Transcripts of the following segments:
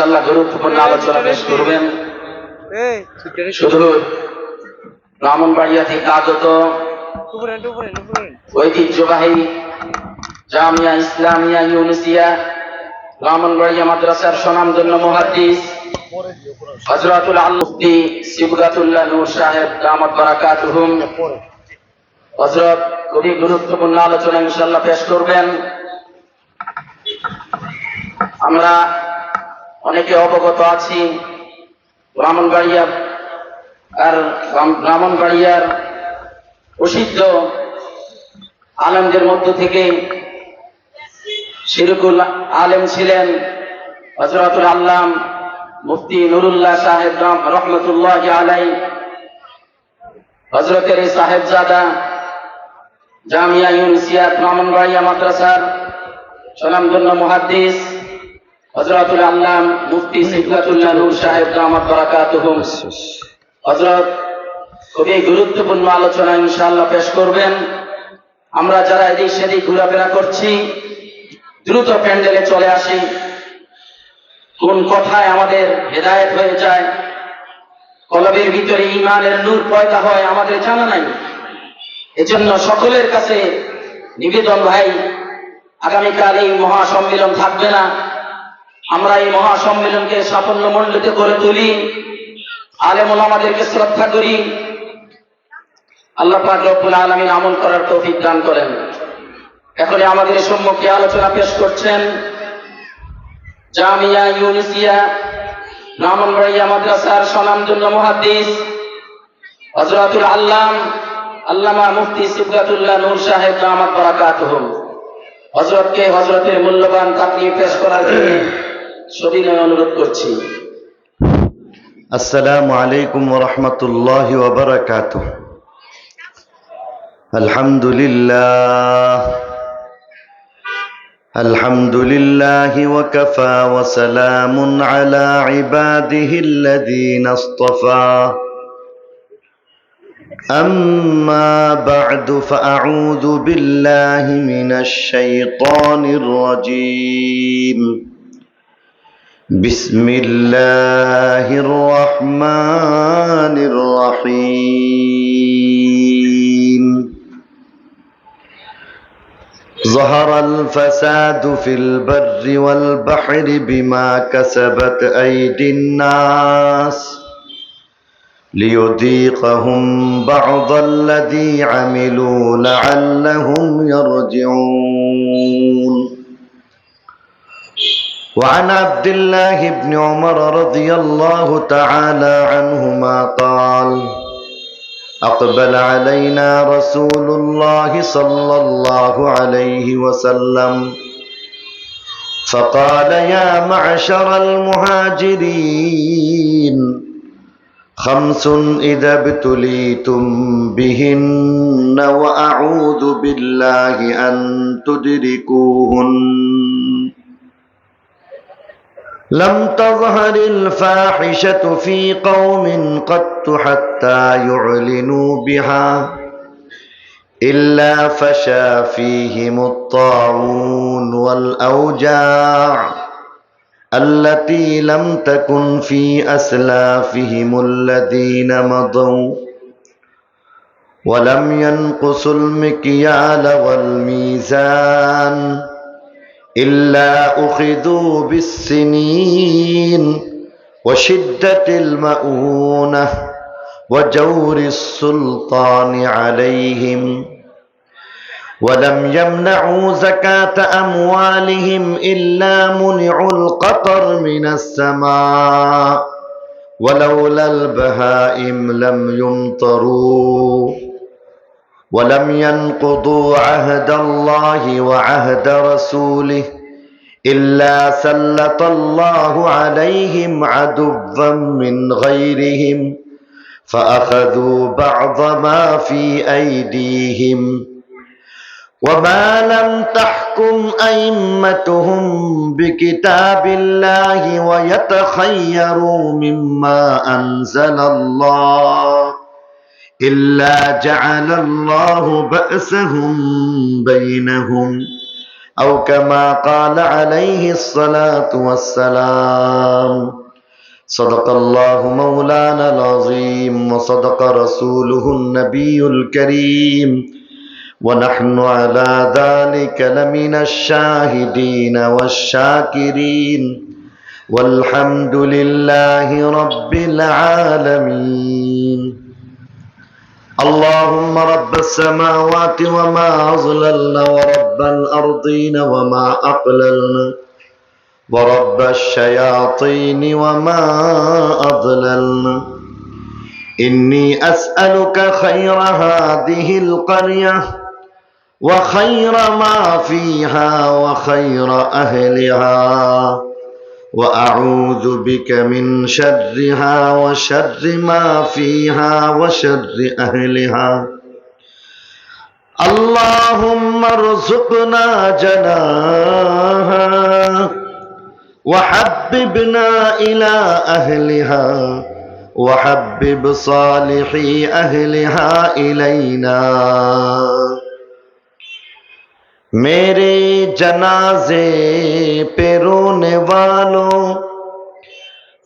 আল্লাহ গুরুত্বপূর্ণ আলোচনা পেশ করবেন। শুধু ব্রাহ্মণবাড়িয়া থেকে আগত ঐতিহ্যবাহী জামিয়া ইসলামিয়া ইউনুসিয়া ব্রাহ্মণবাড়িয়া মাদ্রাসার স্বনামধন্য মুহাদ্দিস হযরতুল মুফতি সিবগাতুল্লাহ নূর সাহেব দামাত বারাকাতুহুম হযরত খুবই গুরুত্বপূর্ণ আলোচনা ইনশাআল্লাহ পেশ করবেন। আমরা অনেকে অবগত আছি ব্রাহ্মণবাড়িয়ার প্রসিদ্ধ আলেমদের মধ্য থেকে শিরকুল আলেম ছিলেন হযরতুল আল্লাম মুফতি নুরুল্লাহ সাহেব রহমতুল্লাহ আলাইহি। হযরতের সাহেবজাদা জামিয়া ইউনুসিয়া ব্রাহ্মণবাড়িয়া মাদ্রাসার স্বনামধন্য মুহাদ্দিস হযরতুল আল্লাম মুফতি সিবগাতুল্লাহ নূর সাহেব দামাত বারাকাতুহুম হযরত খুবই গুরুত্বপূর্ণ আলোচনা ইনশাআল্লাহ পেশ করবেন। আমরা যারা এদিক সেদিক ঘোরাফেরা করছি দ্রুত প্যান্ডেলে চলে আসি। কোন কথায় আমাদের হেদায়েত হয়ে যায়, কলবের ভিতরে ঈমানের নূর পয়দা হয় আমাদের জানা নাই। এজন্য সকলের কাছে নিবেদন, ভাই আগামীকাল এই মহাসম্মেলন থাকবে না, আমরা এই মহাসম্মেলনকে সাফল্যমণ্ডিত করে তুলি, আলেম ওলামাদেরকে শ্রদ্ধা করি। আল্লাহ পাক রব্বুল আলামিন আমল করার তৌফিক দান করেন। এখন আমাদের সম্মুখে আলোচনা পেশ করছেন জামিয়া ইউনুসিয়া ব্রাহ্মণবাড়িয়া মাদ্রাসার স্বনামধন্য মুহাদ্দিস হযরতুল আল্লামা মুফতি সিবগাতুল্লাহ নূর সাহেব দামাত বারাকাতুহুম। হযরতকে হযরতের মূল্যবান তাকরির পেশ করার জন্য সবিনয় অনুরোধ করছি। আসসালামু আলাইকুম ওয়া রাহমাতুল্লাহি ওয়া বারাকাতুহু। আলহামদুলিল্লাহি ওয়া কাফা ওয়া সালামুন আলা ইবাদিহিল্লাযীনা ইসতাফা। أما بعد فأعوذ بالله من الشيطان الرجيم. بسم الله الرحمن الرحيم. ظهر الفساد في البر والبحر بما كسبت أيدي الناس ليذيقهم بعض الذي عملوا لعلهم يرجعون. وعن عبد الله بن عمر رضي الله تعالى عنهما قال: أقبل علينا رسول الله صلى الله عليه وسلم فقال: يا معشر المهاجرين، خمس إذا ابتليتم بهن وأعوذ بالله أن تدركوهن. لم تظهر الفاحشة في قوم قط حتى يعلنوا بها إلا فشى فيهم الطاعون والأوجاع التي لم تكن في أسلافهم الذين مضوا، ولم ينقصوا المكيال والميزان إلا أخذوا بالسنين وشدة المؤونة وجور السلطان عليهم، ولم يمنعوا زكاة أموالهم إلا منعوا القطر من السماء، ولولا البهائم لم يمطروا، ولم ينقضوا عهد الله وعهد رسوله إلا سلط الله عليهم عدوا من غيرهم فأخذوا بعض ما في أيديهم. وما لم تحكم أئمتهم بكتاب الله ويتخيروا مما أنزل الله إلا جعل الله بأسهم بينهم أو كما قال عليه الصلاة والسلام. صدق الله مولانا العظيم وصدق رسوله النبي الكريم ونحن على ذلك لمن الشاهدين والشاكرين والحمد لله رب العالمين. اللهم رب السماوات وما أظللنا ورب الأرضين وما أقللنا ورب الشياطين وما أضللنا، إني أسألك خير هذه القرية وخير ما فيها وخير أهلها، وأعوذ بك من شرها وشر ما فيها وشر أهلها. اللهم ارزقنا جناها وحببنا إلى أهلها وحبب صالحي أهلها إلينا. मेरे जनाजे पे रोने वालों,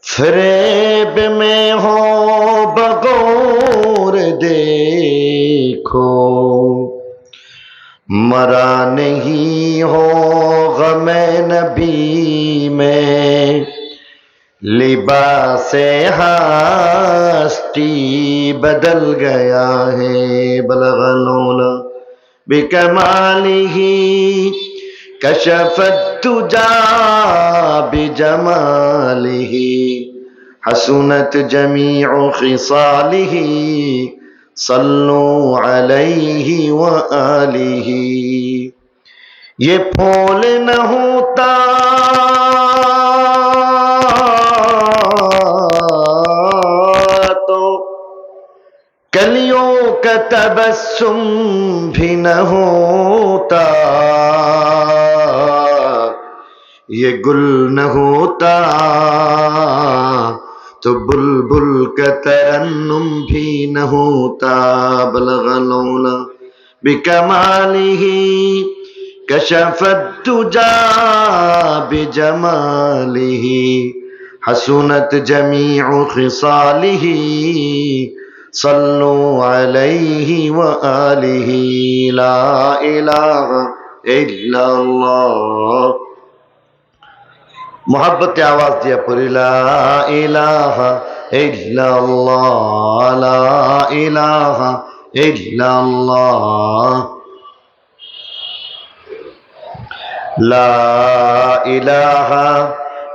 फरेब में हो बगौर देखो, मरा नहीं हो गमे नबी में, लिबासे हस्ती बदल गया है। बलगलौला बिकमालिही कशफत तुजा बिजमालिही, हसुनत जमीउ खिसालिही, सल्लू अलैहि व आलिही। ये फूल न होता तो कलियों का तबस्सुम भी न होता, ये गुल न होता तो बुलबुल का तरन्नुम भी न होता। बलगलौला बिकमालिही कशफत तुजा बिजमालिही, हसुनत जमीउ खिसालिही, सल्लू अलैहि व आलिही। ला इलाहा इल्लल्लाह। मोहब्बत आवाज दिया पढ़ी ला इलाहा इल्लल्लाह, ला इलाहा इल्लल्लाह, ला इलाहा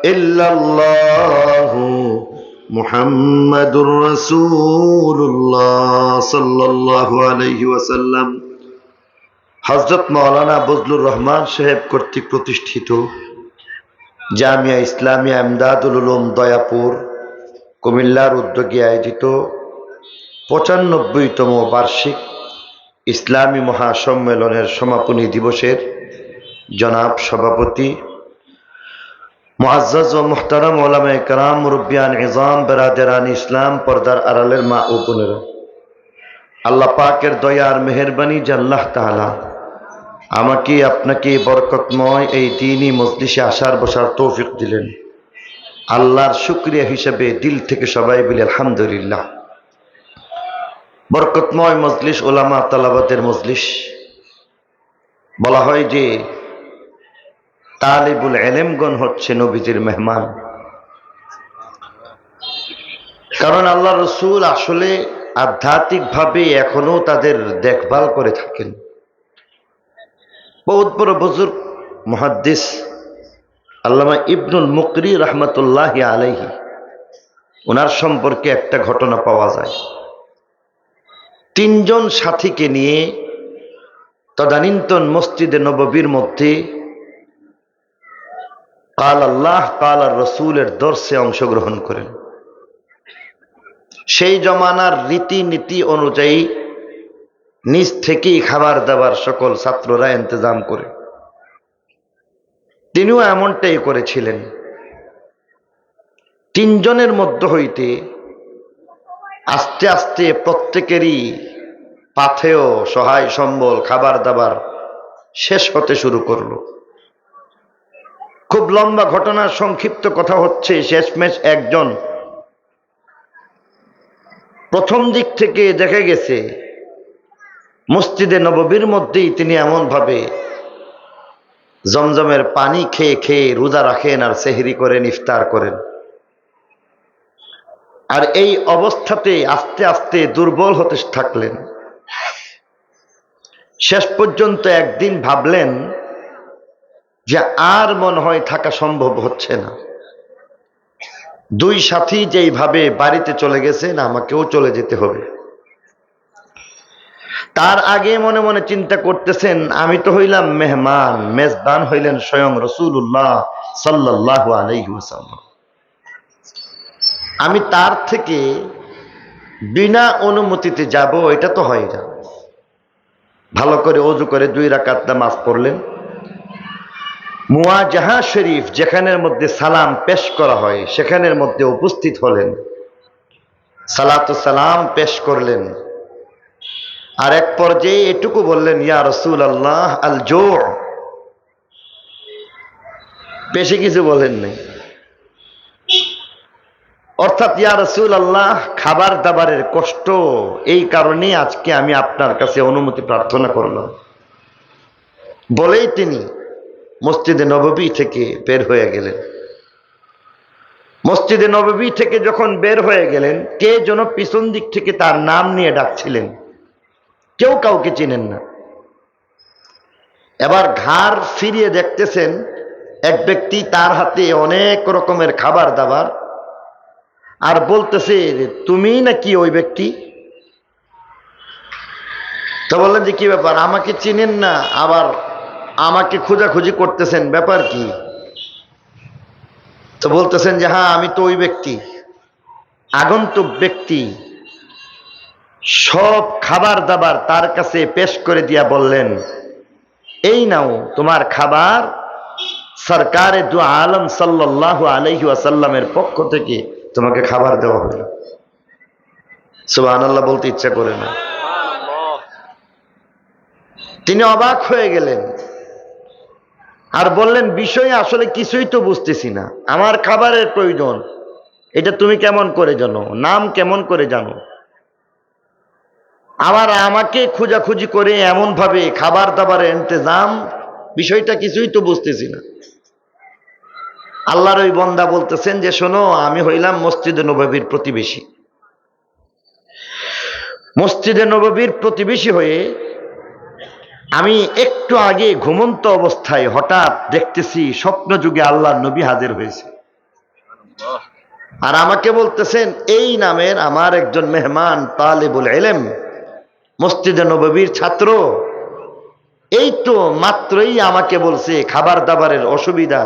इल्लल्लाह मुहम्मदुर रसूलुल्लाह सल्लल्लाहु अलैहि वसल्लम। हजरत मौलाना बजलुर रहमान साहेब কর্তৃক প্রতিষ্ঠিত জামিয়া ইসলামিয়া ইমদাদুল উলুম দয়াপুর কুমিল্লার উদ্যোগে আয়োজিত ৯৫তম বার্ষিক ইসলামী মহাসম্মেলনের সমাপনী দিবসের জনাব সভাপতি মুআজ্জাজ ও মুহতারাম উলামায়ে কেরাম, মুরব্বিয়ান ইজাম, বেরাদেরান ইসলাম, পর্দার আড়ালের মা ও বোনেরা, আল্লাহ পাকের দয়া আর মেহেরবানি যে আল্লাহ তাআলা আমাকে আপনাকে বরকতময় এই দ্বীনি মজলিসে আসার বসার তৌফিক দিলেন, আল্লাহর শুকরিয়া হিসেবে দিল থেকে সবাই বলি আলহামদুলিল্লাহ। বরকতময় মজলিস, ওলামা তালাবাতের মজলিস। বলা হয় যে তালিবুল ইলমগণ হচ্ছে নবীজির মেহমান, কারণ আল্লাহ রসুল আসলে আধ্যাত্মিকভাবে এখনো তাদের দেখভাল করে থাকেন। বহুত বড় বুজুর্গ মুহাদ্দিস আল্লামা ইবনুল মুকরি রহমতুল্লাহি আলাইহি, ওনার সম্পর্কে একটা ঘটনা পাওয়া যায়। ৩ জন সাথীকে নিয়ে তদানীন্তন মসজিদে নববীর মধ্যে কাল আল্লাহ কাল আর রসুলের দর্শে অংশগ্রহণ করেন। সেই জমানার রীতিনীতি অনুযায়ী নিজ থেকেই খাবার দাবার সকল ছাত্ররা ইন্তজাম করে, তিনিও এমনটাই করেছিলেন। ৩ জনের মধ্য হইতে আস্তে আস্তে প্রত্যেকেরই পাথেয় সহায় সম্বল খাবার দাবার শেষ হতে শুরু করলো। খুব লম্বা ঘটনার সংক্ষিপ্ত কথা হচ্ছে, শেষমেশ একজন প্রথম দিক থেকে দেখা গেছে মসজিদে নববীর মধ্যেই তিনি এমন ভাবে জমজমের পানি খেয়ে খেয়ে রোজা রাখেন আর সেহরি করেন, ইফতার করেন। আর এই অবস্থাতে আস্তে আস্তে দুর্বল হতে থাকলেন। শেষ পর্যন্ত একদিন ভাবলেন যে আর মনে হয় থাকা সম্ভব হচ্ছে না। দুই সাথী যেইভাবে বাড়িতে চলে গেছেন, আমাকেও চলে যেতে হবে। তার আগে মনে মনে চিন্তা করতেছেন, আমি তো হইলাম মেহমান, মেজবান হইলেন স্বয়ং রাসূলুল্লাহ সাল্লাল্লাহু আলাইহি ওয়াসাল্লাম। আমি তার থেকে বিনা অনুমতিতে যাব, এটা তো হয় না। ভালো করে ওযু করে 2 রাকাত নামাজ পড়লেন। মুওয়াজাহা শরীফ যেখানের মধ্যে সালাম পেশ করা হয় সেখানের মধ্যে উপস্থিত হলেন, সালাতু সালাম পেশ করলেন। আর এক পর্যায়ে এটুকু বললেন, ইয়া রাসূলুল্লাহ আল জু'। বেশি কিছু বলেন নাই। অর্থাৎ ইয়া রাসূলুল্লাহ, খাবার দাবারের কষ্ট, এই কারণে আজকে আমি আপনার কাছে অনুমতি প্রার্থনা করলাম। বলেই তিনি মসজিদে নববী থেকে বের হয়ে গেলেন। মসজিদে নববী থেকে যখন বের হয়ে গেলেন, কে যেন পিছন দিক থেকে তার নাম নিয়ে ডাকছিলেন। কেউ কাউকে চিনেন না। এবার ঘাড় ফিরিয়ে দেখতেছেন এক ব্যক্তি, তার হাতে অনেক রকমের খাবার দাবার, আর বলতেছে, তুমি নাকি ওই ব্যক্তি? তো বললেন যে কি ব্যাপার, আমাকে চিনেন না, আবার আমাকে খোঁজাখুঁজি করতেছেন, ব্যাপার কি? তো বলতেছেন যে হ্যাঁ, আমি তো ওই ব্যক্তি, আগন্তুক ব্যক্তি। সব খাবার দাবার তার কাছে পেশ করে দিয়া বললেন, এই নাও তোমার খাবার, সরকারে দু আলম সাল্লাল্লাহু আলাইহি ওয়াসাল্লামের পক্ষ থেকে তোমাকে খাবার দেওয়া হলো। সুবহানাল্লাহ বলতে ইচ্ছা করে না। তিনি অবাক হয়ে গেলেন আর বললেন, বিষয়ে আসলে কিছুই তো বুঝতেছি না, আমার খাবারের প্রয়োজন, এটা তুমি কেমন করে জানো, নাম কেমন করে জানো, আবার আমাকে খোঁজাখুঁজি করে এমন ভাবে খাবার দাবারের ইন্তজাম, বিষয়টা কিছুই তো বুঝতেছি না। আল্লাহর ওই বন্দা বলতেছেন যে শোনো, আমি হইলাম মসজিদে নববীর প্রতিবেশী। মসজিদে নববীর প্রতিবেশী হয়ে আমি একটু আগে ঘুমন্ত অবস্থায় হঠাৎ দেখতেছি স্বপ্ন যুগে আল্লাহর নবী হাজির হয়েছে। আর আমাকে বলতেছেন, এই নামের আমার একজন মেহমান, তালিবুল ইলম, মসজিদে নববীর ছাত্র, এই তো মাত্রই আমাকে বলছে খাবার দাবারের অসুবিধা,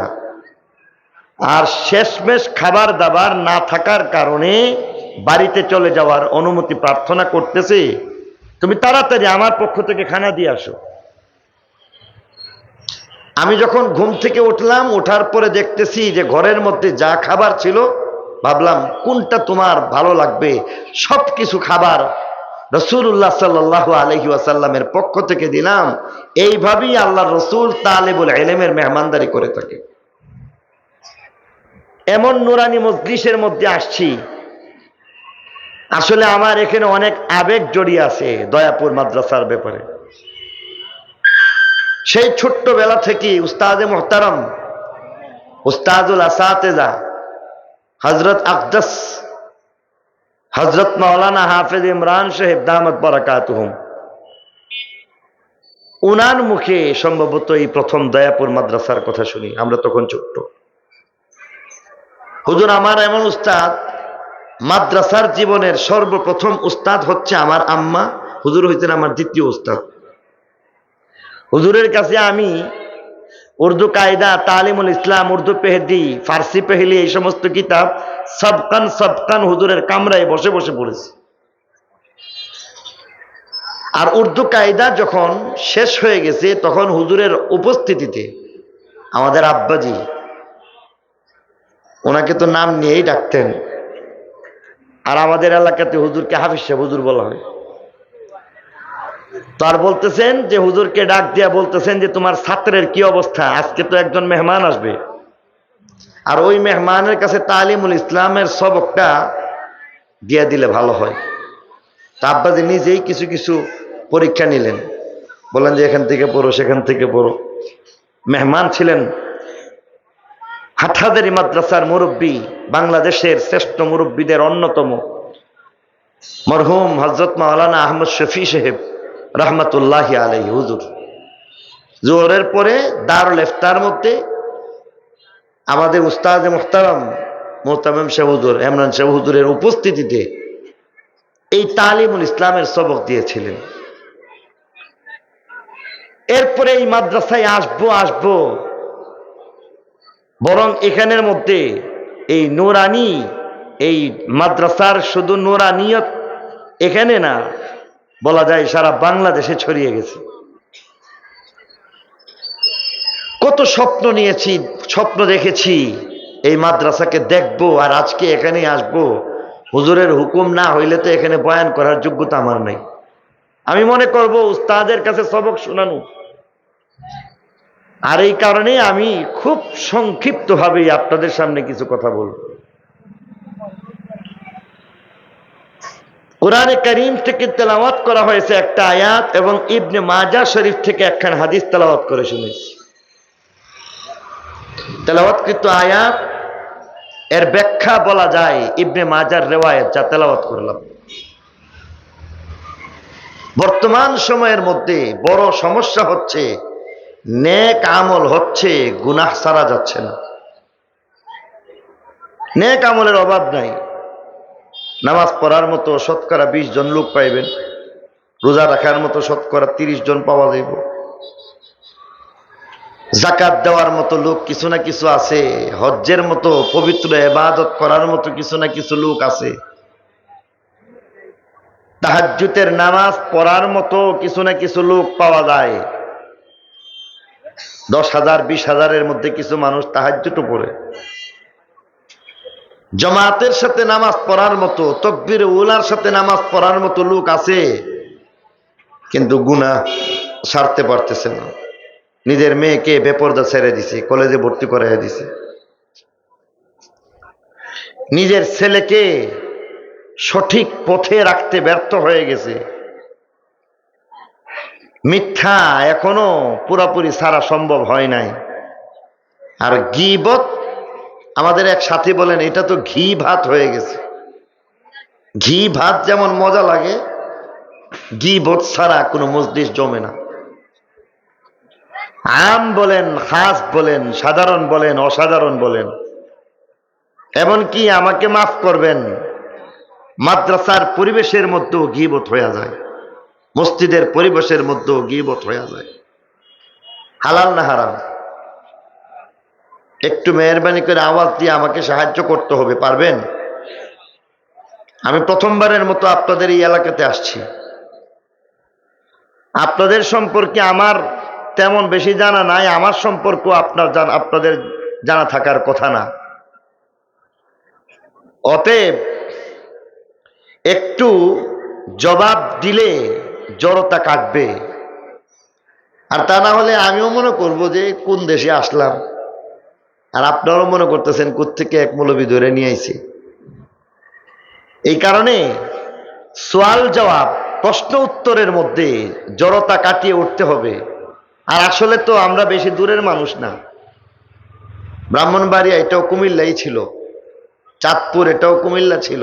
আর শেষমেশ খাবার দাবার না থাকার কারণে বাড়িতে চলে যাওয়ার অনুমতি প্রার্থনা করতেছে। তুমি তাড়াতাড়ি আমার পক্ষ থেকে খানা দিয়ে আসো। আমি যখন ঘুম থেকে উঠলাম, ওঠার পরে দেখতেছি যে ঘরের মধ্যে যা খাবার ছিল, ভাবলাম কোনটা তোমার ভালো লাগবে, সব কিছু খাবার রাসূলুল্লাহ সাল্লাল্লাহু আলাইহি ওয়াসাল্লামের পক্ষ থেকে দিলাম। এইভাবেই আল্লাহর রাসূল তালিবুল ইলমের মেহমানদারি করে থাকে। এমন নুরানি মজলিসের মধ্যে আসছি, আসলে আমার এখানে অনেক আবেগ জড়িয়ে আছে দয়াপুর মাদ্রাসার ব্যাপারে। সেই ছোট্টবেলা থেকে উস্তাদে মুহতারাম, উস্তাদুল আসাতেজা হযরত আকদাস হযরত মাওলানা হাফেজ ইমরান সাহেব দামাত বারাকাতুহুম, উনার মুখে সম্ভবত এই প্রথম দয়াপুর মাদ্রাসার কথা শুনি। আমরা তখন ছোট্ট। হুজুর আমার এমন উস্তাদ, মাদ্রাসার জীবনের সর্বপ্রথম উস্তাদ হচ্ছে আমার আম্মা, হুজুর হইতেন আমার দ্বিতীয় উস্তাদ। হুজুরের কাছে আমি উর্দু কায়দা, তালিমুল ইসলাম, উর্দু পেহেদি, ফার্সি পেহলি, এই সমস্ত কিতাব সবকান সবকান হুজুরের কামরায় বসে বসে পড়েছি। আর উর্দু কায়দা যখন শেষ হয়ে গেছে, তখন হুজুরের উপস্থিতিতে আমাদের আব্বাজি, ওনাকে তো নাম নিয়েই ডাকতেন, আর আমাদের এলাকাতে হুজুরকে হাফিজ সাহেব হুজুর বলা হয়। তো আর বলতেছেন যে হুজুরকে ডাক দিয়া বলতেছেন যে তোমার ছাত্রের কি অবস্থা, আজকে তো একজন মেহমান আসবে, আর ওই মেহমানের কাছে তালিমুল ইসলামের সবকটা দিয়ে দিলে ভালো হয়। তা আব্বাজি নিজেই কিছু কিছু পরীক্ষা নিলেন, বললেন যে এখান থেকে পড়ো, সেখান থেকে পড়ো। মেহমান ছিলেন হাটহাজারী মাদ্রাসার মুরব্বী, বাংলাদেশের শ্রেষ্ঠ মুরব্বীদের অন্যতম মরহুম হযরত মাওলানা আহমদ শফি সাহেব রহমতুল্লাহি আলাইহি হুজুর। জোহরের পরে দারুল ইফতার মধ্যে আমাদের উস্তাদ মুহতারাম মোহতামিম শাহ হুজুর, ইমরান শাহ হুজুরের উপস্থিতিতে এই তালিমুল ইসলামের সবক দিয়েছিলেন। এরপরে এই মাদ্রাসায় আসবো, বরং এখানের মধ্যে এই নুরানি, এই মাদ্রাসার শুধু নুরানিয়ত এখানে না, বলা যায় সারা বাংলাদেশে ছড়িয়ে গেছে। কত স্বপ্ন নিয়েছি, স্বপ্ন দেখেছি এই মাদ্রাসাকে দেখবো, আর আজকে এখানে আসবো। হুজুরের হুকুম না হইলে তো এখানে বয়ান করার যোগ্যতা আমার নেই। আমি মনে করব উস্তাদের কাছে সবক শোনানো। আর এই কারণে আমি খুব সংক্ষিপ্তভাবে আপনাদের সামনে কিছু কথা বলব। কোরআনে কারীম থেকে তেলাওয়াত করা হয়েছে একটা আয়াত, এবং ইবনে মাজাহ শরীফ থেকে একখান হাদিস তেলাওয়াত করে শুনেছি। তেলাওয়াতকৃত আয়াত এর ব্যাখ্যা বলা যায় ইবনে মাজার রিওয়ায়াত, যা তেলাওয়াত করলাম। বর্তমান সময়ের মধ্যে বড় সমস্যা হচ্ছে নেক আমল হচ্ছে, গুনাহ ছাড়া যাচ্ছে না। নেক আমলের অভাব নাই। নামাজ পড়ার মতো শতকরা 20 জন লোক পাইবেন, রোজা রাখার মতো শতকরা 30 জন পাওয়া যাইব, যাকাত দেওয়ার মতো লোক কিছু না কিছু আছে, হজ্জের মতো পবিত্র ইবাদত করার মতো কিছু না কিছু লোক আছে, তাহাজ্জুদের নামাজ পড়ার মতো কিছু না কিছু লোক পাওয়া যায়। 10,000 20,000-এর মধ্যে কিছু মানুষ তাহাজ্জুদও পড়ে। জামাতের সাথে নামাজ পড়ার মতো, তাকবীরে উলার সাথে নামাজ পড়ার মতো লোক আছে, কিন্তু গুনাহ ছাড়তে পারতেছে না। নিজের মেয়েকে বেপরদা ছেড়ে দিছে, কলেজে ভর্তি করাইয়া দিছে। নিজের ছেলেকে সঠিক পথে রাখতে ব্যর্থ হয়ে গেছে। মিথ্যা এখনো পুরাপুরি ছাড়া সম্ভব হয় নাই। আর গীবত, আমাদের এক সাথী বলেন এটা তো ঘি ভাত হয়ে গেছে। ঘি ভাত যেমন মজা লাগে, গীবত ছাড়া কোনো মজলিস জমে না। আম বলেন, খাস বলেন, সাধারণ বলেন, অসাধারণ বলেন, এমনকি আমাকে মাফ করবেন, মাদ্রাসার পরিবেশের মধ্যেও গীবত হয়ে যায়, মসজিদের পরিবেশের মধ্যেও গীবত হয়ে যায়। হালাল না হারাম? একটু মেহরবানি করে আওয়াজ দিয়ে আমাকে সাহায্য করতে হবে, পারবেন? আমি প্রথমবারের মতো আপনাদের এই এলাকাতে আসছি। আপনাদের সম্পর্কে আমার তেমন বেশি জানা নাই, আমার সম্পর্ক আপনাদের জানা থাকার কথা না। অতএব একটু জবাব দিলে জড়তা কাটবে, আর তা না হলে আমিও মনে করব যে কোন দেশে আসলাম, আর আপনারাও মনে করতেছেন কোত্থেকে এক মৌলবি ধরে নিয়ে আইছে। এই কারণে সওয়াল জবাব, প্রশ্ন উত্তরের মধ্যে জড়তা কাটিয়ে উঠতে হবে। আর আসলে তো আমরা বেশি দূরের মানুষ না। ব্রাহ্মণবাড়িয়া এটাও কুমিল্লাই ছিল, চাঁদপুর এটাও কুমিল্লা ছিল,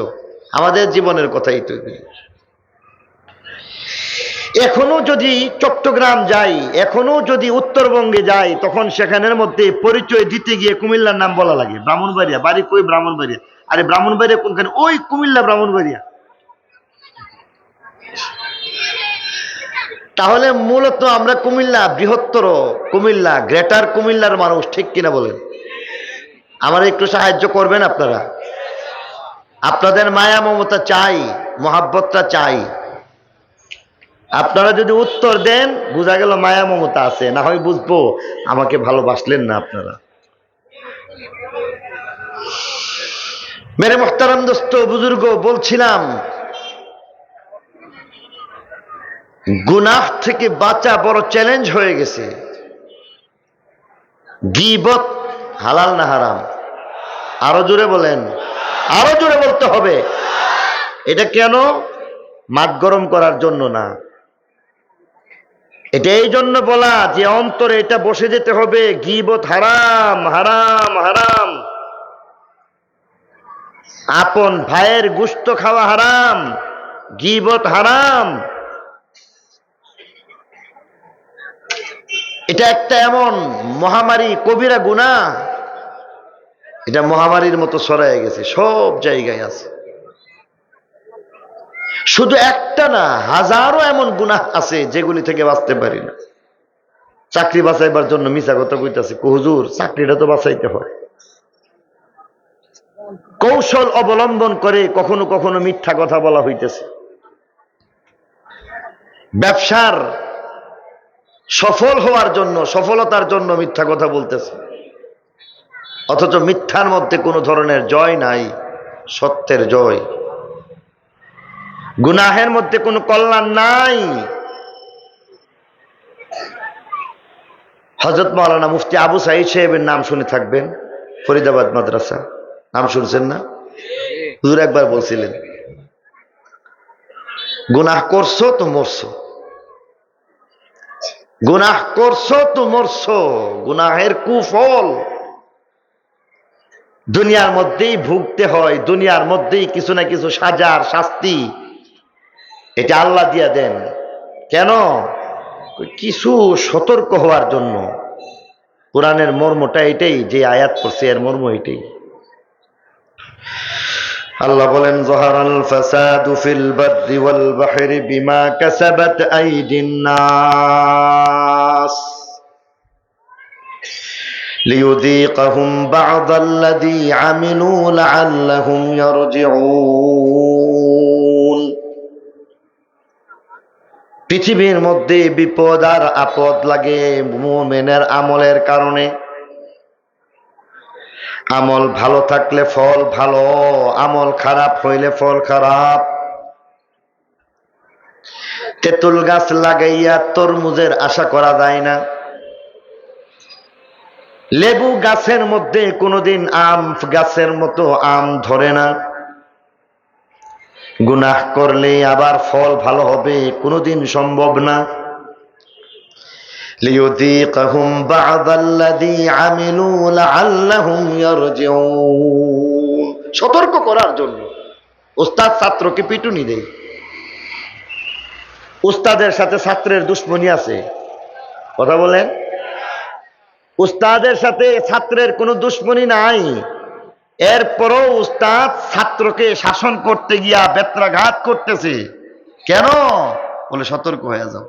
আমাদের জীবনের কথাই তো। এখনো যদি চট্টগ্রাম যাই, এখনো যদি উত্তরবঙ্গে যাই, তখন সেখানের মধ্যে পরিচয় দিতে গিয়ে কুমিল্লার নাম বলা লাগে। ব্রাহ্মণবাড়িয়া, বাড়ি কই? ব্রাহ্মণবাড়িয়া। আরে ব্রাহ্মণবাড়িয়া কোনখানে? ওই কুমিল্লা, ব্রাহ্মণবাড়িয়া। তাহলে মূলত আমরা কুমিল্লা, বৃহত্তর কুমিল্লা, গ্রেটার কুমিল্লার মানুষ, ঠিক কিনা বলেন? আমার একটু সাহায্য করবেন আপনারা? আপনাদের মায়া মমতা চাই, মহাব্বতটা চাই। আপনারা যদি উত্তর দেন বোঝা গেল মায়া মমতা আছে, না হয় বুঝবো আমাকে ভালোবাসলেন না আপনারা। মেরে মুহতারাম দোস্ত বুজুর্গ, বলছিলাম গুনাহ থেকে বাঁচা বড় চ্যালেঞ্জ হয়ে গেছে। গীবত হালাল না হারাম? আরো জোরে বলেন, আরো জোরে বলতে হবে। এটা কেন? মাঠ গরম করার জন্য না, এটা এই জন্য বলা যে অন্তরে এটা বসে যেতে হবে, গীবত হারাম, হারাম, হারাম। আপন ভাইয়ের গোশত খাওয়া হারাম, গীবত হারাম। এটা একটা এমন মহামারী, কবিরা গুনাহ, এটা মহামারীর মতো ছড়ায় গেছে, সব জায়গায় আছে। শুধু একটা না, হাজারো এমন গুনাহ আছে যেগুলি থেকে বাঁচতে পারি না। চাকরি বাঁচাইবার জন্য মিছা কথা কইতাছে, হুজুর চাকরিটা তো বাঁচাইতে হয়। কৌশল অবলম্বন করে কখনো কখনো মিথ্যা কথা বলা হইতেছে। ব্যবসার সফল হওয়ার জন্য, সফলতার জন্য মিথ্যা কথা বলতেছে, অথচ মিথ্যার মধ্যে কোনো ধরনের জয় নাই, সত্যের জয়। গুনাহের মধ্যে কোনো কল্যাণ নাই। হযরত মাওলানা মুফতি আবু সাঈদ সাহেবের নাম শুনে থাকবেন, ফরিদাবাদ মাদ্রাসা, নাম শুনছেন না? হুজুর একবার বলছিলেন, গুনাহ করছো তো মরছো, গুনাহ করছো তো মরছো। গুনাহের কুফল দুনিয়ার মধ্যেই ভুগতে হয়, দুনিয়ার মধ্যেই কিছু না কিছু সাজার শাস্তি এটা আল্লাহ দিয়া দেন। কেন? কিছু সতর্ক হওয়ার জন্য। কোরআনের মর্মটা এটাই, যে আয়াত পড়ছে এর মর্ম এটাই। আল্লাহ বলেন, যাহারাল ফাসাদু ফিল বাররি ওয়াল বাহরি বিমা কাসাবাত আইদিন নাস লিয়ুযীকাহুম বা'দাল্লাযী আমিলু লাআল্লাহুম ইয়ারজিউন। পৃথিবীর মধ্যে বিপদ আর আপদ লাগে মুমিনের আমলের কারণে। আমল ভালো থাকলে ফল ভালো, আমল খারাপ হইলে ফল খারাপ। তেঁতুল গাছ লাগাইয়া তরমুজের আশা করা যায় না। লেবু গাছের মধ্যে কোনোদিন আম গাছের মতো আম ধরে না। গুনাহ করলে আবার ফল ভালো হবে কোনোদিন সম্ভব না। লিয়ুযীকাহুম বা'দাল্লাযী আমিলু লাআল্লাহুম ইয়ারজিউন। সতর্ক করার জন্য। উস্তাদ ছাত্রকে পিটুনি দেয়, উস্তাদের সাথে ছাত্রের দুশ্মনী আছে, কথা বলেন। উস্তাদের সাথে ছাত্রের কোনো দুশ্মনী নাই, এরপরও উস্তাদ ছাত্রকে শাসন করতে গিয়া বেত্রাঘাত করতেছে। কেন? বলে সতর্ক হয়ে যাও।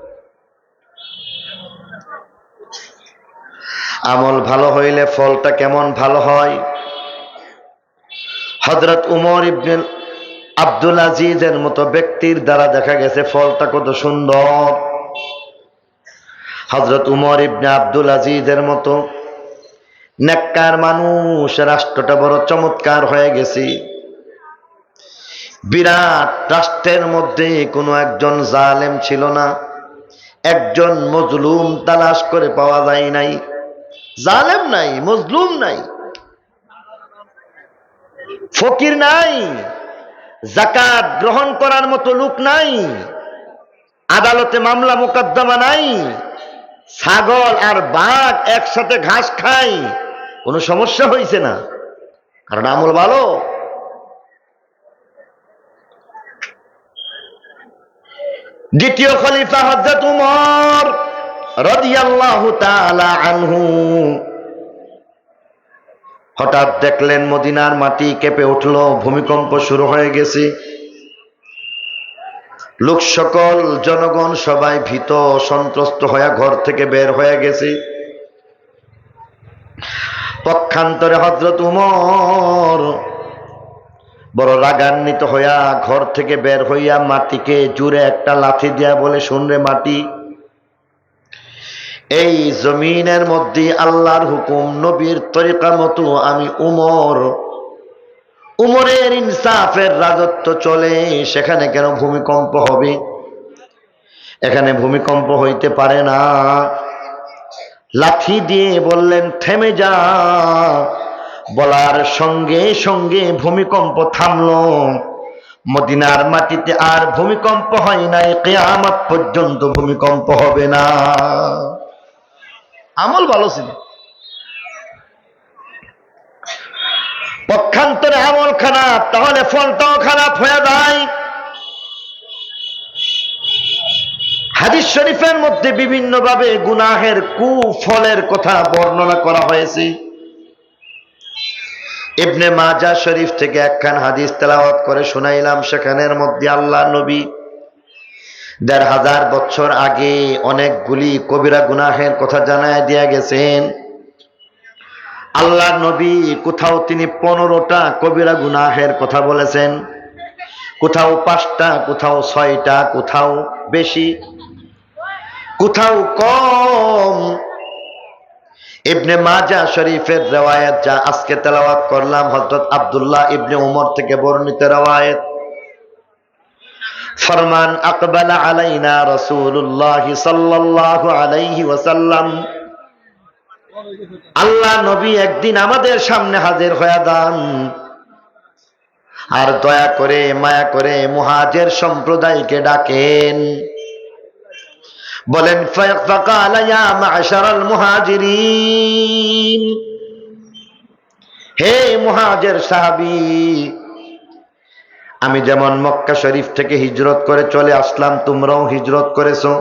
আমল ভালো হইলে ফলটা কেমন ভালো হয়। হযরত উমর ইবনে আব্দুল আজিজের মতো ব্যক্তির দ্বারা দেখা গেছে ফলটা কত সুন্দর। হযরত উমর ইবনে আব্দুল আজিজের মতো নেককার মানুষ, রাষ্ট্রটা বড় চমৎকার হয়ে গেছে। বিরাট রাষ্ট্রের মধ্যে কোনো একজন জালেম ছিল না, একজন মজলুম তালাশ করে পাওয়া যায় নাই। জালেম নাই, মজলুম নাই, ফকির নাই, যাকাত গ্রহণ করার মতো লোক নাই, আদালতে মামলা মোকদ্দমা নাই, ছাগল আর বাঘ একসাথে ঘাস খায়, কোনো সমস্যা হয়েছে না, কারণ আমল ভালো। দ্বিতীয় খলিফা হযরত উমর রাদিয়াল্লাহু তাআলা আনহু হঠাৎ দেখলেন মদিনার মাটি কেঁপে উঠল, ভূমিকম্প শুরু হয়ে গেছে। লোক সকল, জনগণ সবাই ভীত সন্ত্রস্ত হয়ে ঘর থেকে বের হয়ে গেছে। পক্ষান্তরে হযরত উমর বড় রাগান্বিত হইয়া ঘর থেকে বের হইয়া মাটিকে জুড়ে একটা লাথি দিয়া বলে, শুনরে মাটি, এই জমিনের মধ্যে আল্লাহর হুকুম নবীর তরিকা মতো আমি উমরের ইনসাফের রাজত্ব চলে, সেখানে কেন ভূমিকম্প হবে? এখানে ভূমিকম্প হইতে পারে না। লাঠি দিয়ে বললেন, থেমে যা। বলার সঙ্গে সঙ্গে ভূমিকম্প থামলো। মদিনার মাটিতে আর ভূমিকম্প হয় নাই, কিয়ামত পর্যন্ত ভূমিকম্প হবে না। আমল ভালো ছিল। পক্ষান্তরে আমল খারাপ, তাহলে ফলটাও খারাপ হয়ে যায়। হাদিস শরীফের মধ্যে বিভিন্নভাবে গুনাহের কুফলের কথা বর্ণনা করা হয়েছে। ইবনে মাজাহ শরীফ থেকে একখান হাদিস তেলাওয়াত করে শুনাইলাম। সেখানের মধ্যে আল্লাহ নবী ১৫০০ বছর আগে অনেকগুলি কবিরা গুনাহের কথা জানায় দিয়া গেছেন। আল্লাহ নবী কোথাও তিনি 15টা কবিরা গুনাহের কথা বলেছেন, কোথাও 5টা, কোথাও 6টা, কোথাও বেশি, কোথাও কম। ইবনে মাজাহ শরীফের রওয়ায়াত যা আজকে তেলাওয়াত করলাম, হযরত আব্দুল্লাহ ইবনে উমর থেকে বর্ণিত রওয়ায়াত। ফরমান আকবালা আলাইনা রাসূলুল্লাহ সাল্লাল্লাহু আলাইহি ওয়াসাল্লাম, আল্লাহ নবী একদিন আমাদের সামনে হাজির হয়ে যান, আর দয়া করে মায়া করে মুহাজির সম্প্রদায়কে ডাকেন। বলেন ফাকালা ইয়া মা'শারাল মুহাজিরিন, হে মুহাজির সাহাবী, আমি যেমন মক্কা শরীফ থেকে হিজরত করে চলে আসলাম, তোমরাও হিজরত করেছো।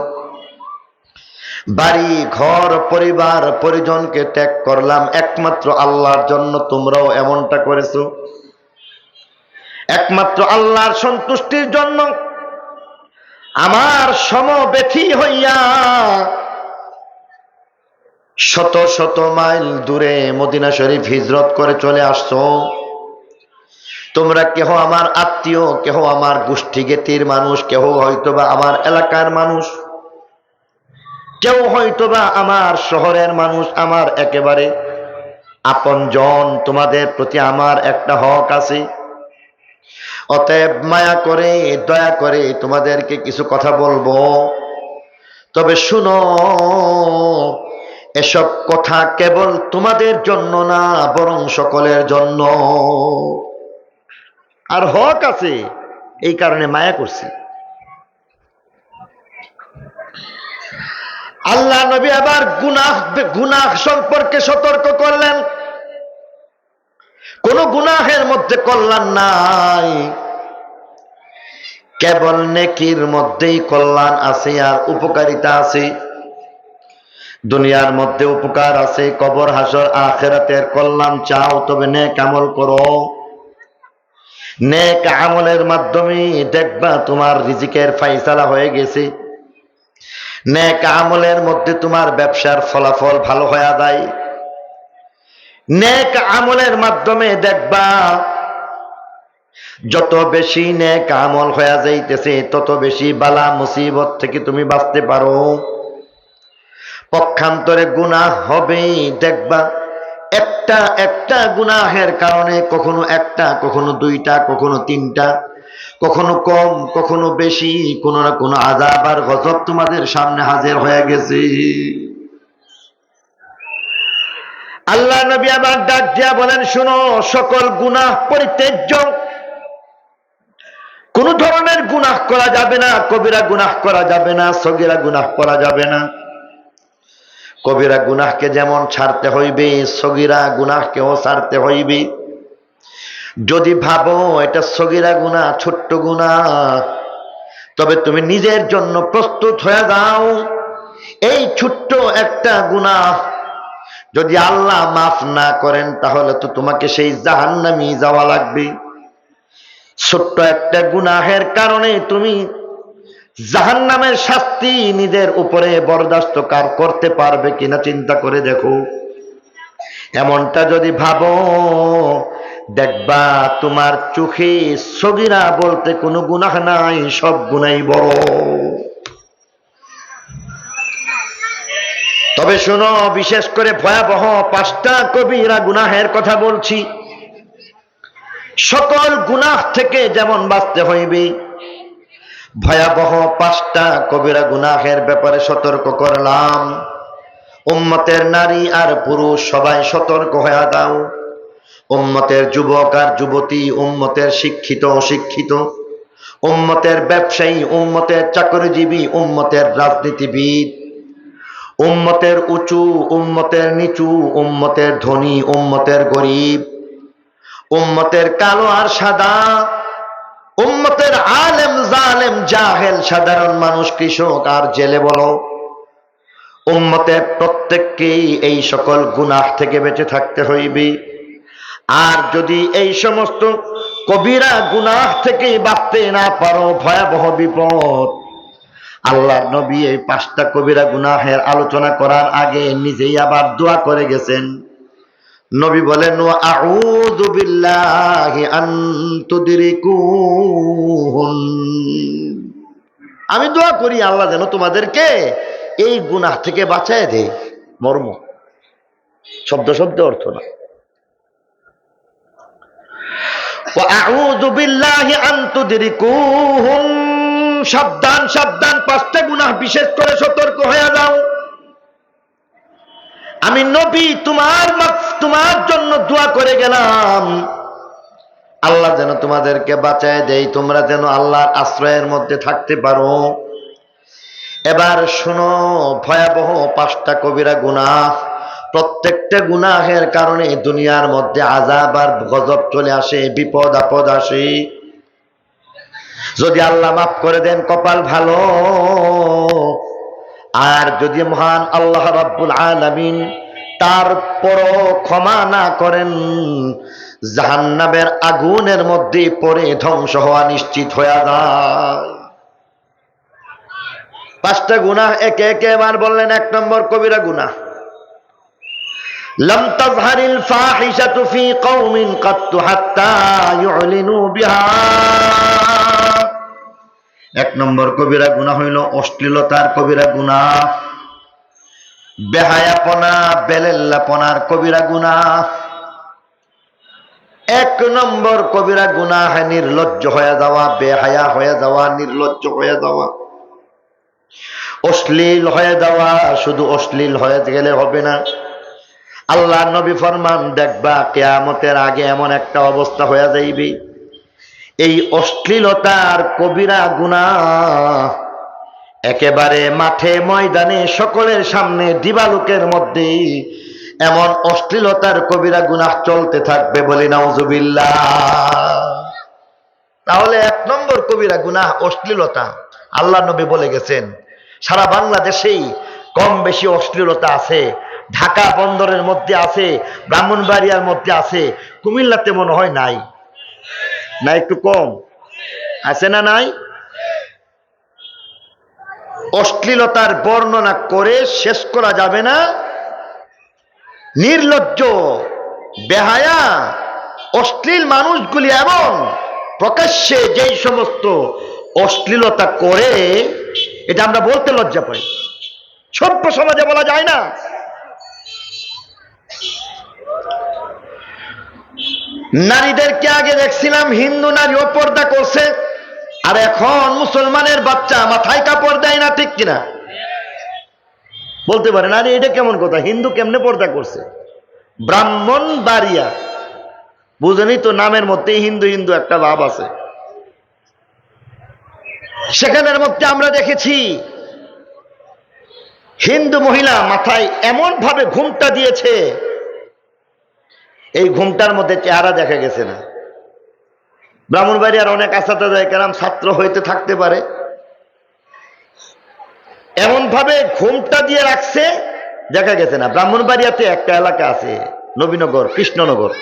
বাড়ি ঘর পরিবার পরিজনকে ত্যাগ করলাম একমাত্র আল্লাহর জন্য, তোমরাও এমনটা করেছো। একমাত্র আল্লাহর সন্তুষ্টির জন্য আমার সমব্যথী হইয়া শত শত মাইল দূরে মদিনা শরীফ হিজরত করে চলে আসছো। তোমরা কেহ আমার আত্মীয়, কেহ আমার গোষ্ঠীগেতির মানুষ, কেহ হয়তোবা আমার এলাকার মানুষ, কেউ হয়তোবা আমার শহরের মানুষ, আমার একেবারে আপনজন। তোমাদের প্রতি আমার একটা হক আছে। অতএব মায়া করে দয়া করে তোমাদেরকে কিছু কথা বলবো, তবে শুনো, এসব কথা কেবল তোমাদের জন্য না, বরং সকলের জন্য। আর হক আছে, এই কারণে মায়া করছি। আল্লাহ নবী আবার গুনাহ সম্পর্কে সতর্ক করলেন। কোন গুনাহের মধ্যে কল্যাণ নাই, কেবল নেকির মধ্যেই কল্যাণ আছে আর উপকারিতা আছে। দুনিয়ার মধ্যে উপকার আছে, কবর হাসর আখিরাতের কল্যাণ চাও, তবে নেক আমল করো। নেক আমলের মাধ্যমে দেখবা তোমার রিজিকের ফায়সালা হয়ে গেছে। নেক আমলের মধ্যে তোমার ব্যবসার ফলাফল ভালো হয়ে যায়। নেক আমলের মাধ্যমে দেখবা যত বেশি নেক আমল হয়ে যাইতেছে, তত বেশি বালা মুসিবত থেকে তুমি বাঁচতে পারো। পক্ষান্তরে গুনাহ হবে, দেখবা একটা একটা গুনাহের কারণে কখনো একটা, কখনো 2টা, কখনো 3টা, কখনো কম, কখনো বেশি, কোনো না কোনো আযাব আর গজব তোমাদের সামনে হাজির হয়ে গেছে। আল্লাহ নবী আবার ডাক দিয়া বলেন, শুনো, সকল গুনাহ পরিত্যাজ্য। কোন ধরনের গুনাহ করা যাবে না, কবিরা গুনাহ করা যাবে না, সগীরা গুনাহ করা যাবে না। কবিরা গুনাহকে যেমন ছাড়তে হইবে, সগীরা গুনাহকেও ছাড়তে হইবে। যদি ভাবো এটা সগীরা গুনাহ, ছোট্ট গুনাহ, তবে তুমি নিজের জন্য প্রস্তুত হয়ে যাও। এই ছোট্ট একটা গুনাহ যদি আল্লাহ মাফ না করেন, তাহলে তো তোমাকে সেই জাহান্নামে যাওয়া লাগবে। ছোট্ট একটা গুনাহের কারণে তুমি জাহান্নামের শাস্তি নিজের উপরে বরদাস্ত করতে পারবে কিনা চিন্তা করে দেখো। এমনটা যদি ভাবো, দেখবা তোমার চোখে সগীরা বলতে কোনো গুনাহ নাই, সব গুনাহই বড়। তবে শোনো, বিশেষ করে ভয়াবহ 5টা কবিরা গুনাহের কথা বলছি। সকল গুনাহ থেকে যেমন বাঁচতে হইবে, ভয়াবহ 5টা কবিরা গুনাহের ব্যাপারে সতর্ক করলাম। উম্মতের নারী আর পুরুষ সবাই সতর্ক হয়ে দাও। উম্মতের যুবক আর যুবতী, উম্মতের শিক্ষিত অশিক্ষিত, উম্মতের ব্যবসায়ী, উম্মতের চাকরিজীবী, উম্মতের রাজনীতিবিদ, উম্মতের উঁচু, উম্মতের নিচু, উম্মতের ধনী, উম্মতের গরিব, উম্মতের কালো আর সাদা, উম্মতের আলেম জালেম জাহেল, সাধারণ মানুষ, কৃষক আর জেলে বলো, উম্মতের প্রত্যেককেই এই সকল গুনাহ থেকে বেঁচে থাকতে হইবে। আর যদি এই সমস্ত কবিরা গুনাহ থেকে বাঁচতে না পারো, ভয়াবহ বিপদ। আল্লাহর নবী এই 5টা কবিরা গুনাহের আলোচনা করার আগে নিজেই আবার দোয়া করে গেছেন। নবী বলেন, আউযু বিল্লাহি আন তুদরিকুহুন, আমি দোয়া করি আল্লাহ যেন তোমাদেরকে এই গুনাহ থেকে বাঁচায় দেয়। মর্ম, শব্দ শব্দ অর্থ না। আউযু বিল্লাহি আন তুদরিকুহুন, সাবধান সাবধান, 5টা গুনাহ বিশেষ করে সতর্ক হয়ে যাও। আমি নবী তোমার জন্য দোয়া করে গেলাম, আল্লাহ যেন তোমাদেরকে বাঁচায় দেয়, তোমরা যেন আল্লাহর আশ্রয়ের মধ্যে থাকতে পারো। এবার শোনো, ভয়াবহ 5টা কবিরা গুনাহ, প্রত্যেকটা গুনাহের কারণে দুনিয়ার মধ্যে আযাব আর গজব চলে আসে, বিপদ আপদ আসে। যদি আল্লাহ মাফ করে দেন কপাল ভালো, আর যদি মহান আল্লাহ রাব্বুল আলামিন তারপরও ক্ষমা না করেন, জাহান্নামের আগুনের মধ্যে পড়ে ধ্বংস হওয়া নিশ্চিত হয়ে যায়। 5টা গুনাহ একে একে এবার বললেন। 1 নম্বর কবিরা গুনাহ, লাম তাজহারিল ফাহিশাতু ফি কওমিন কাত্তু হাত্তা ইউলিনু বিহা। 1 নম্বর কবিরা গুনাহ হইল অশ্লীলতার কবিরা গুনাহ, বেহায়াপনা বেলেল্লাপনার কবিরা গুনাহ। 1 নম্বর কবিরা গুনাহ নির্লজ্জ হয়ে যাওয়া, বেহায়া হয়ে যাওয়া, নির্লজ্জ হয়ে যাওয়া, অশ্লীল হয়ে যাওয়া। শুধু অশ্লীল হয়ে গেলে হবে না, আল্লাহ নবী ফরমান, দেখবা কিয়ামতের আগে এমন একটা অবস্থা হয়ে যাইবে, এই অশ্লীলতার কবিরা গুনাহ একেবারে মাঠে ময়দানে সকলের সামনে দিবালোকের মধ্যে এমন অশ্লীলতার কবিরা গুনাহ চলতে থাকবে, বলি নাউজুবিল্লাহ। তাহলে 1 নম্বর কবিরা গুনাহ অশ্লীলতা। আল্লাহ নবী বলে গেছেন সারা বাংলাদেশেই কম বেশি অশ্লীলতা আছে। ঢাকা বন্দরের মধ্যে আছে, ব্রাহ্মণবাড়িয়ার মধ্যে আছে, কুমিল্লাতে মনে হয় নাই, না একটু কম আছে, না নাই? অশ্লীলতার বর্ণনা করে শেষ করা যাবে না। নির্লজ্জ, বেহায়া, অশ্লীল মানুষগুলি এবং প্রকাশ্যে যেই সমস্ত অশ্লীলতা করে, এটা আমরা বলতে লজ্জা পাই, সভ্য সমাজে বলা যায় না। নারীদেরকে আগে দেখছিলাম হিন্দু নারীও পর্দা করছে, আর এখন মুসলমানের বাচ্চা মাথায় কাপড় দেয় না, ঠিক কিনা? বলতে পারেন আরে এটা কেমন কথা, হিন্দু কেমনে পর্দা করছে? ব্রাহ্মণবাড়িয়া, বুঝেনি তো, নামের মধ্যে হিন্দু হিন্দু একটা ভাব আছে। সেখানের মধ্যে আমরা দেখেছি হিন্দু মহিলা মাথায় এমন ভাবে ঘুমটা দিয়েছে, এই ঘুমটার মধ্যে চেহারা দেখা গেছে না। ব্রাহ্মণবাড়িয়ার অনেক আসাদায়ে কেরাম ছাত্র হইতে থাকতে পারে, এমন ভাবে ঘুমটা দিয়ে রাখছে দেখা গেছে না। ব্রাহ্মণবাড়িয়াতে একটা এলাকা আছে নবীনগর কৃষ্ণনগর,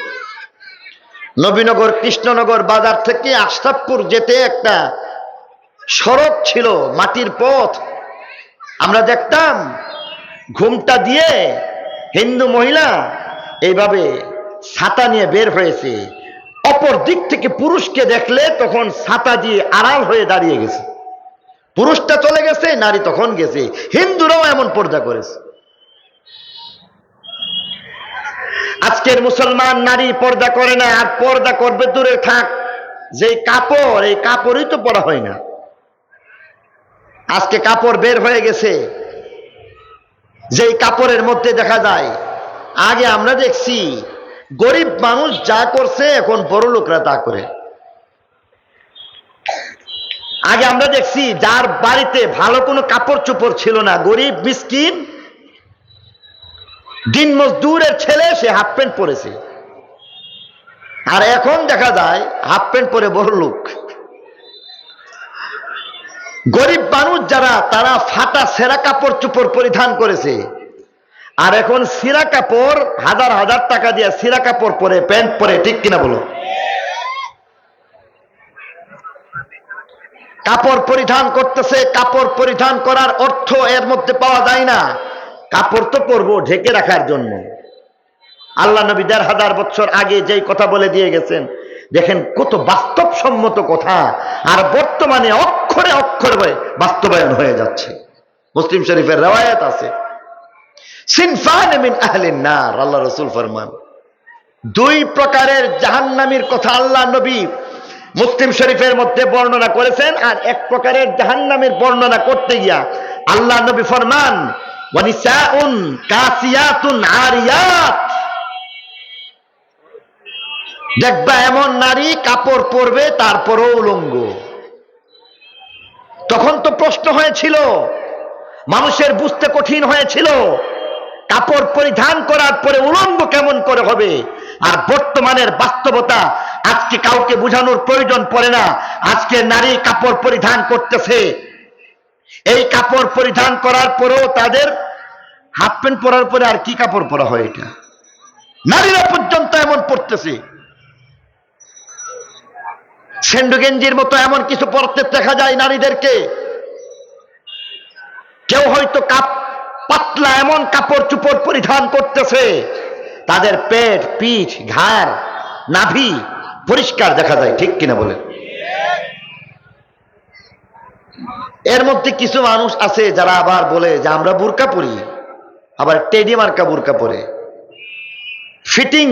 নবীনগর কৃষ্ণনগর বাজার থেকে আশরাফপুর যেতে একটা সড়ক ছিল, মাটির পথ। আমরা দেখতাম ঘুমটা দিয়ে হিন্দু মহিলা এইভাবে ছাতা নিয়ে বের হয়েছে, অপর দিক থেকে পুরুষকে দেখলে তখন ছাতা দিয়ে আড়াল হয়ে দাঁড়িয়ে গেছে। পুরুষটা চলে গেছে, নারী তখন গেছে। হিন্দুরাও এমন পর্দা করেছে। আজকের মুসলমান নারী পর্দা করে না, আর পর্দা করবে দূরে থাক, যে কাপড়, এই কাপড়ই তো পরা হয় না। আজকে কাপড় বের হয়ে গেছে, যেই কাপড়ের মধ্যে দেখা যায়, আগে আমরা দেখছি গরিব মানুষ যা করছে এখন বড় লোকরা তা করে। আগে আমরা দেখছি যার বাড়িতে ভালো কোনো কাপড় চোপড় ছিল না, গরিব মিসকিন দিন মজদুরের ছেলে, সে হাফ প্যান্ট পরেছে। আর এখন দেখা যায় হাফ প্যান্ট পরে বড় লোক। গরিব মানুষ যারা, তারা ফাটা সেরা কাপড় চোপড় পরিধান করেছে, আর এখন সিরা কাপড় হাজার হাজার টাকা দিয়ে সিরা কাপড় পরে, প্যান্ট পরে, ঠিক কিনা বলো? কাপড় পরিধান করতেছে, কাপড় পরিধান করার অর্থ এর মধ্যে পাওয়া যায় না। কাপড় তো পরবো ঢেকে রাখার জন্য। আল্লাহ নবী ১৫০০ বছর আগে যেই কথা বলে দিয়ে গেছেন, দেখেন কত বাস্তবসম্মত কথা, আর বর্তমানে অক্ষরে অক্ষরে বাস্তবায়ন হয়ে যাচ্ছে। মুসলিম শরীফের রওয়ায়াত আছে, সিনফান মিন আহলিন নার, আল্লাহ রাসূল ফরমান, দুই প্রকারের জাহান্নামীর কথা আল্লাহ নবী মুসলিম শরীফের মধ্যে বর্ণনা করেছেন। আর এক প্রকারের জাহান্নামের বর্ণনা করতে গিয়া আল্লাহ নবী ফরমান, ওয়ানিসাউন কাসিয়াতুন আরিয়াত, দেখবা এমন নারী কাপড় পরবে তারপরও উলঙ্গ। তখন তো প্রশ্ন হয়েছিল, মানুষের বুঝতে কঠিন হয়েছিল, কাপড় পরিধান করার পরে উলঙ্গ কেমন করে হবে। আর বর্তমানের বাস্তবতা, আজকে কাউকে বোঝানোর প্রয়োজন পড়ে না। আজকে নারী কাপড় পরিধান করতেছে, এই কাপড় পরিধান করার পরেও তাদের হাফ প্যান্ট পরার পরে আর কি কাপড় পরা হয়, এটা নারীরা পর্যন্ত এমন পড়তেছে। সেন্ডু গেঞ্জির মতো এমন কিছু পরতে দেখা যায় নারীদেরকে। কেউ হয়তো পাতলা এমন কাপড় চোপড় পরিধান করতেছে, তাদের পেট, পিঠ, ঘাড়, নাভি পরিষ্কার দেখা যায়, ঠিক কিনা বলেন? এর মধ্যে কিছু মানুষ আছে যারা আবার বলে যে আমরা বুরকা পরি, আবার টেডি মার্কা বুরকা পরে। ফিটিং,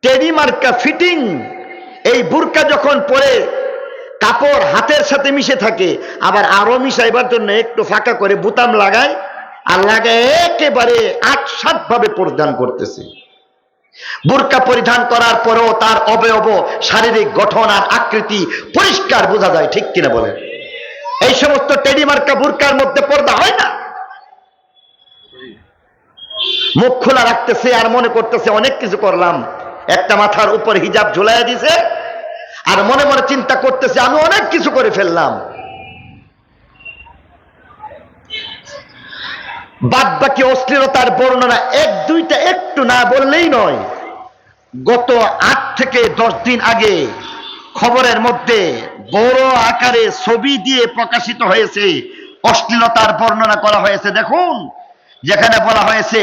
টেডি মার্কা ফিটিং। এই বুরকা যখন পরে কাপড় হাতের সাথে মিশে থাকে, আবার আরো মিশাইবার জন্য একটু ফাঁকা করে বুতাম লাগায়, আর লাগায় একেবারে ৮-৭ ভাবে পরিধান করতেছে। বুরকা পরিধান করার পরেও তার অবয়ব, শারীরিক গঠন আর আকৃতি পরিষ্কার বোঝা যায়, ঠিক কিনা বলেন? এই সমস্ত টেডি মার্কা বুরকার মধ্যে পর্দা হয় না। মুখ খোলা রাখতেছে আর মনে করতেছে অনেক কিছু করলাম। একটা মাথার উপর হিজাব ঝুলাইয়া দিছে, আর মনে মনে চিন্তা করতেছে আমি অনেক কিছু করে ফেললাম। বাদ বাকি অশ্লীলতার বর্ণনা এক দুইটা একটু না বললেই নয়। গত ৮ থেকে ১০ দিন আগে খবরের মধ্যে বড় আকারে ছবি দিয়ে প্রকাশিত হয়েছে, অশ্লীলতার বর্ণনা করা হয়েছে। দেখুন, যেখানে বলা হয়েছে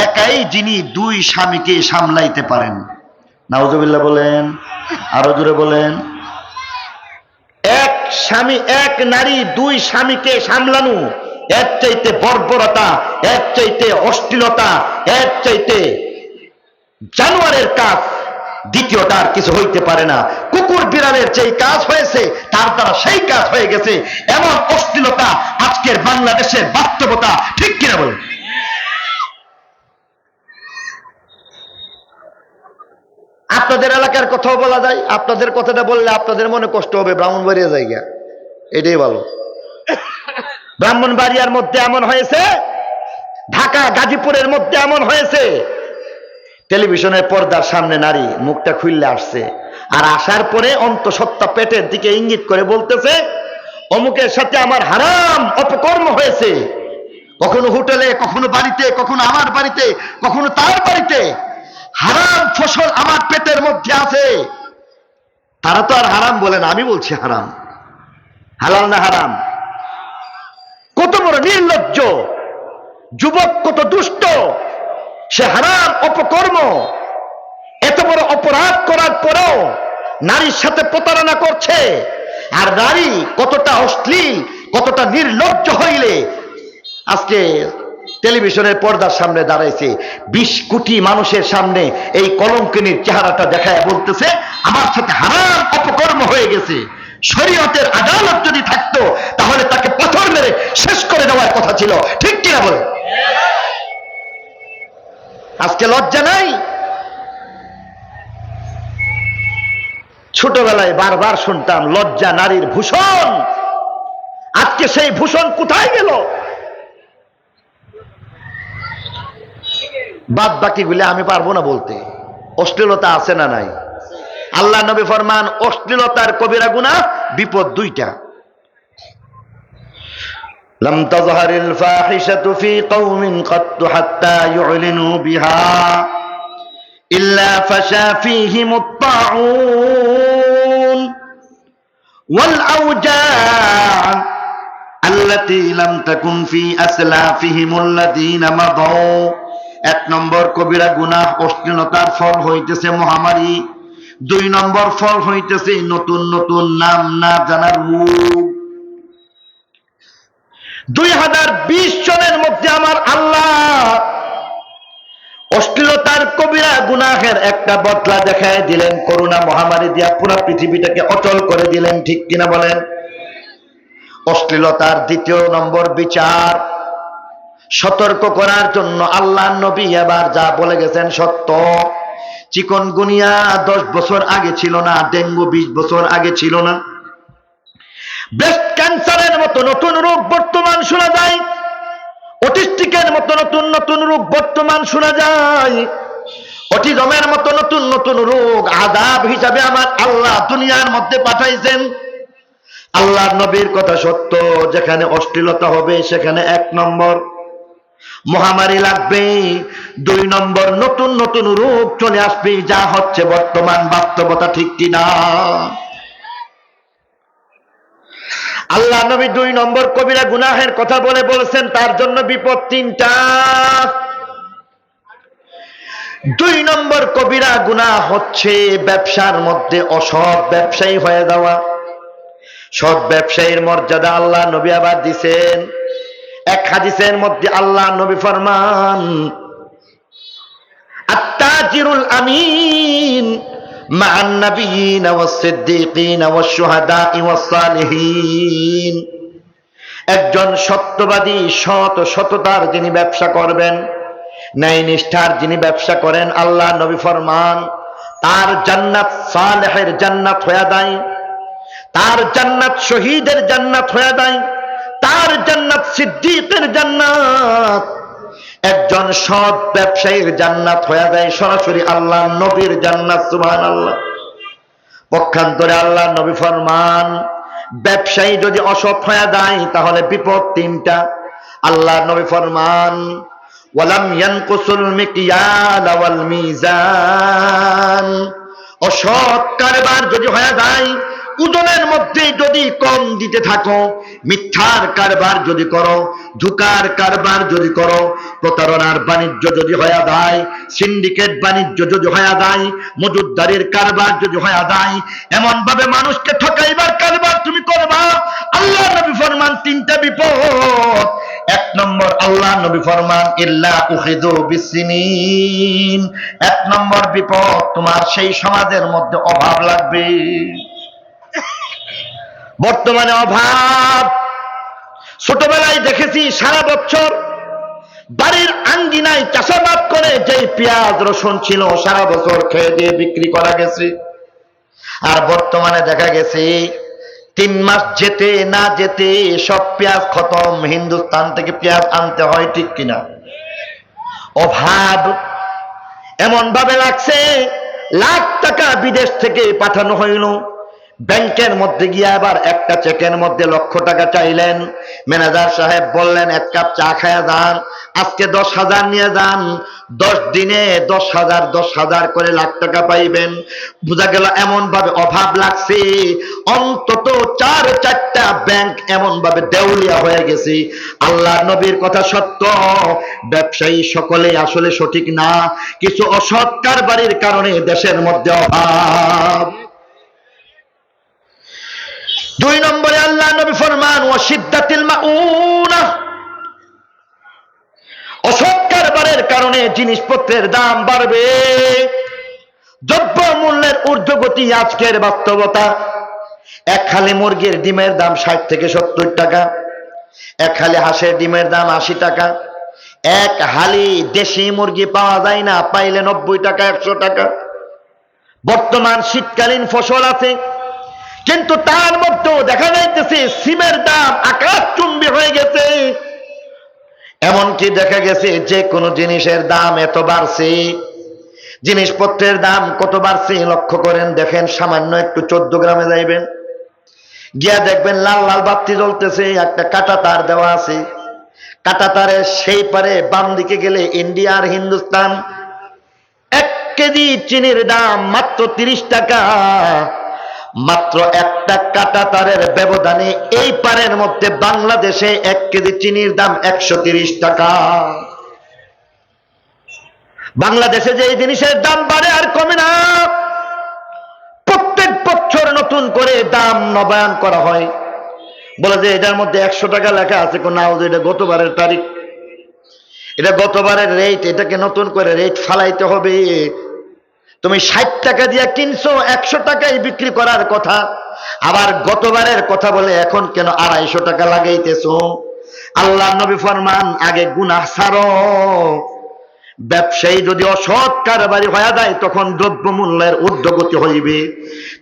একাই যিনি ২ স্বামীকে সামলাইতে পারেন। নাউজুবিল্লাহ বলেন, আরো জোরে বলেন। এক স্বামী, এক নারী ২ স্বামীকে সামলানো, এর চাইতে বর্বরতা, এর চাইতে অশ্লীলতা, এর চাইতে জানোয়ারের কাজ দ্বিতীয়টা আর কিছু হইতে পারে না। কুকুর বিড়ালের যেই কাজ হয়েছে, তার দ্বারা সেই কাজ হয়ে গেছে। এমন অশ্লীলতা আজকের বাংলাদেশের বাস্তবতা, ঠিক কিনা বলেন? আপনাদের এলাকার কথাও বলা যায়। আপনাদের কথাটা বললে আপনাদের মনে কষ্ট হবে, ব্রাহ্মণবাড়িয়া জায়গা, এটাই ভালো। ব্রাহ্মণবাড়িয়ার মধ্যে এমন হয়েছে, ঢাকা গাজীপুরের মধ্যে এমন হয়েছে, টেলিভিশনের পর্দার সামনে নারী মুখটা খুললে আসছে, আর আসার পরে অন্তঃসত্ত্বা পেটের দিকে ইঙ্গিত করে বলতেছে অমুকের সাথে আমার হারাম অপকর্ম হয়েছে। কখনো হোটেলে, কখনো বাড়িতে, কখনো আমার বাড়িতে, কখনো তার বাড়িতে হারাম ফসল আমার পেটের মধ্যে আছে। তারা তো আর হারাম বলে না, আমি বলছি হারাম। হালাল না হারাম? কত বড় নির্লজ্জ যুবক, কত দুষ্ট সে! হারাম অপকর্ম, এত বড় অপরাধ করার পরেও নারীর সাথে প্রতারণা করছে। আর নারী কতটা অশ্লীল, কতটা নির্লজ্জ হইলে আজকে টেলিভিশনের পর্দার সামনে দাঁড়াইছে, ২০ কোটি মানুষের সামনে এই কলঙ্কিনীর চেহারাটা দেখায় বলতেছে আমার সাথে হারাম অপকর্ম হয়ে গেছে। শরীয়তের আদালত যদি থাকতো তাহলে তাকে পাথর মেরে শেষ করে দেওয়ার কথা ছিল, ঠিক কিনা বলে? আজকে লজ্জা নাই? ছোটবেলায় বারবার শুনতাম লজ্জা নারীর ভূষণ। আজকে সেই ভূষণ কোথায় গেল? বাদ বাকিগুলি আমি পারবো না বলতে। অশ্লীলতা আছে না নাই? আল্লাহ নবী ফরমান অশ্লীলতার কবিরা গুনাহ বিপদ দুইটা। لم تظهر الفاحشة في قوم قط حتى يعلنوا بها إلا فشى فيهم الطاعون والأوجاع التي لم تكن في أسلافهم الذين مضوا। এক নম্বর কবিরা গুনাহ অশ্লীলতার ফল হইতেছে মহামারী। দুই নম্বর ফল হইতেছে নতুন নতুন নাম না জানার রূপ। 2020 সনের মধ্যে আমার আল্লাহ অশ্লীলতার কবিরা গুনাহের একটা বদলা দেখায় দিলেন। করোনা মহামারী দিয়া পুরো পৃথিবীটাকে অচল করে দিলেন, ঠিক কিনা বলেন? অশ্লীলতার দ্বিতীয় নম্বর বিচার, সতর্ক করার জন্য আল্লাহ নবী এবার যা বলে গেছেন সত্য। চিকনগুনিয়া 10 বছর আগে ছিল না, ডেঙ্গু 20 বছর আগে ছিল না, ব্রেস্ট ক্যান্সারের মতো নতুন রোগ বর্তমান শোনা যায়, অটিস্টিকের মতো নতুন নতুন রোগ বর্তমান শোনা যায়, অটিজমের মতো নতুন নতুন রোগ আযাব হিসাবে আমার আল্লাহ দুনিয়ার মধ্যে পাঠাইছেন। আল্লাহর নবীর কথা সত্য, যেখানে অশ্লীলতা হবে সেখানে 1 নম্বর মহামারী লাগবে, 2 নম্বর নতুন নতুন রোগ চলে আসবে, যা হচ্ছে বর্তমান বাস্তবতা, ঠিক কিনা? আল্লাহ নবী 2 নম্বর কবিরা গুনাহের কথা বলেছেন, তার জন্য বিপদ 3টা। 2 নম্বর কবিরা গুনাহ হচ্ছে ব্যবসার মধ্যে অসৎ ব্যবসায়ী হয়ে যাওয়া। সৎ ব্যবসায়ীর মর্যাদা আল্লাহ নবী আবার দিছেন। এক হাদিসের মধ্যে আল্লাহ নবী ফরমান আত-তাজিরুল আমিন মা'আন নাবিয়িন ওয়াস সিদ্দিকিন ওয়াস শুহাদা'i ওয়াস সালিহিন। একজন সত্যবাদী, সততার যিনি ব্যবসা করবেন, ন্যায় নিষ্ঠার যিনি ব্যবসা করেন, আল্লাহ নবী ফরমান তার জান্নাত সালেহের জান্নাত হয়ে যায়, তার জান্নাত শহীদের জান্নাত হয়ে যায়, তার জান্নাত সিদ্দিকের জান্নাত। একজন সৎ ব্যবসায়ীর জান্নাত হয়ে যায় সরাসরি আল্লাহ নবীর জান্নাত। সুবহানাল্লাহ। পক্ষান্তরে আল্লাহ নবী ফরমান ব্যবসায়ী যদি অসৎ হয়ে যায় তাহলে বিপদ 3টা। আল্লাহ নবী ফরমান ওয়ালাম ইয়ানকুসুল মিকয়াল ওয়াল মিজান। অসৎ কারবার যদি হয়ে যায়, ওজনের মধ্যে যদি কম দিতে থাকো, মিথ্যার কারবার যদি করো, ধোঁকার কারবার যদি করো, প্রতারণার বাণিজ্য যদি হয়ে যায়, সিন্ডিকেট বাণিজ্য যদি হয়ে যায়, মজুদদারির কারবার যদি হয়ে যায়, এমন ভাবে মানুষকে ঠকাইবার কারবার তুমি করবা, আল্লাহ নবী ফরমান 3টা বিপদ। 1 নম্বর আল্লাহ নবী ফরমান ইল্লা উখিযু বিসসিনিন। 1 নম্বর বিপদ, তোমার সেই সমাজের মধ্যে অভাব লাগবে। বর্তমানে অভাব। ছোটবেলায় দেখেছি সারা বছর বাড়ির আঙ্গিনায় চাষাবাদ করে যেই পেঁয়াজ রসুন ছিল সারা বছর খেয়ে দিয়ে বিক্রি করা গেছে। আর বর্তমানে দেখা গেছে 3 মাস যেতে না যেতে সব পেঁয়াজ খতম, হিন্দুস্তান থেকে পেঁয়াজ আনতে হয়, ঠিক কিনা? অভাব এমন ভাবে লাগছে, লাখ টাকা বিদেশ থেকে পাঠানো হইল, ব্যাংকের মধ্যে গিয়ে আবার একটা চেকের মধ্যে লক্ষ টাকা চাইলেন। ম্যানেজার সাহেব বললেন 1 কাপ চা খায়া যান, আজকে 10,000 নিয়ে যান, 10 দিনে 10,000 করে লাখ টাকা পাইবেন। বোঝা গেল এমন ভাবে অভাব লাগছে, অন্তত 4-4টা ব্যাংক এমন ভাবে দেউলিয়া হয়ে গেছে। আল্লাহ নবীর কথা সত্য, ব্যবসায়ী সকলে আসলে সঠিক না, কিছু অসৎ কারবারির কারণে দেশের মধ্যে অভাব। 2 নম্বরে আল্লাহ নবী ফরমান ওয়াশিদ্দাতিল মাউনা। অসৎ কারবারের কারণে জিনিসপত্রের দাম বাড়বে, দ্রব্য মূল্যের ঊর্ধ্বগতি আজকের বাস্তবতা। 1 হালি মুরগির ডিমের দাম 60 থেকে 70 টাকা, 1 হালি হাঁসের ডিমের দাম 80 টাকা, 1 হালি দেশি মুরগি পাওয়া যায় না, পাইলে 90 টাকা 100 টাকা। বর্তমান শীতকালীন ফসল আছে, কিন্তু তার মধ্যেও দেখা যাইতেছে সিমের দাম আকাশচুম্বী হয়ে গেছে। এমনকি দেখা গেছে যে কোনো জিনিসের দাম এত বাড়ছে, জিনিসপত্রের দাম কত বাড়ছে লক্ষ্য করেন। দেখেন, সামান্য একটু 14 গ্রামে যাইবেন, গিয়া দেখবেন লাল লাল বাতি জ্বলতেছে, একটা কাটা তার দেওয়া আছে। কাটা তারের সেই পারে বাম দিকে গেলে ইন্ডিয়া আর হিন্দুস্তান। 1 কেজি চিনির দাম মাত্র 30 টাকা। মাত্র একটা কাটা তারের ব্যবধানে এই পারের মধ্যে বাংলাদেশে 1 কেজি চিনির দাম 130 টাকা। বাংলাদেশে যে এই জিনিসের দাম বাড়ে আর কমে না, প্রত্যেক বছর নতুন করে দাম নবায়ন করা হয়। বলে যে এটার মধ্যে 100 টাকা লেখা আছে, কোন এটা গতবারের তারিখ, এটা গতবারের রেট, এটাকে নতুন করে রেট ফালাইতে হবে। তুমি 60 টাকা দিয়ে কিনছো, 100 টাকায় বিক্রি করার কথা, আবার গতবারের কথা বলে এখন কেন 250 টাকা লাগাইতেছো? আল্লাহ নবী ফরমান, আগে গুনাহ ছাড়ো। ব্যবসায়ী যদি অসৎ কারবারি হয়ে যায় তখন দ্রব্যমূল্যের ঊর্ধ্বগতি হইবে।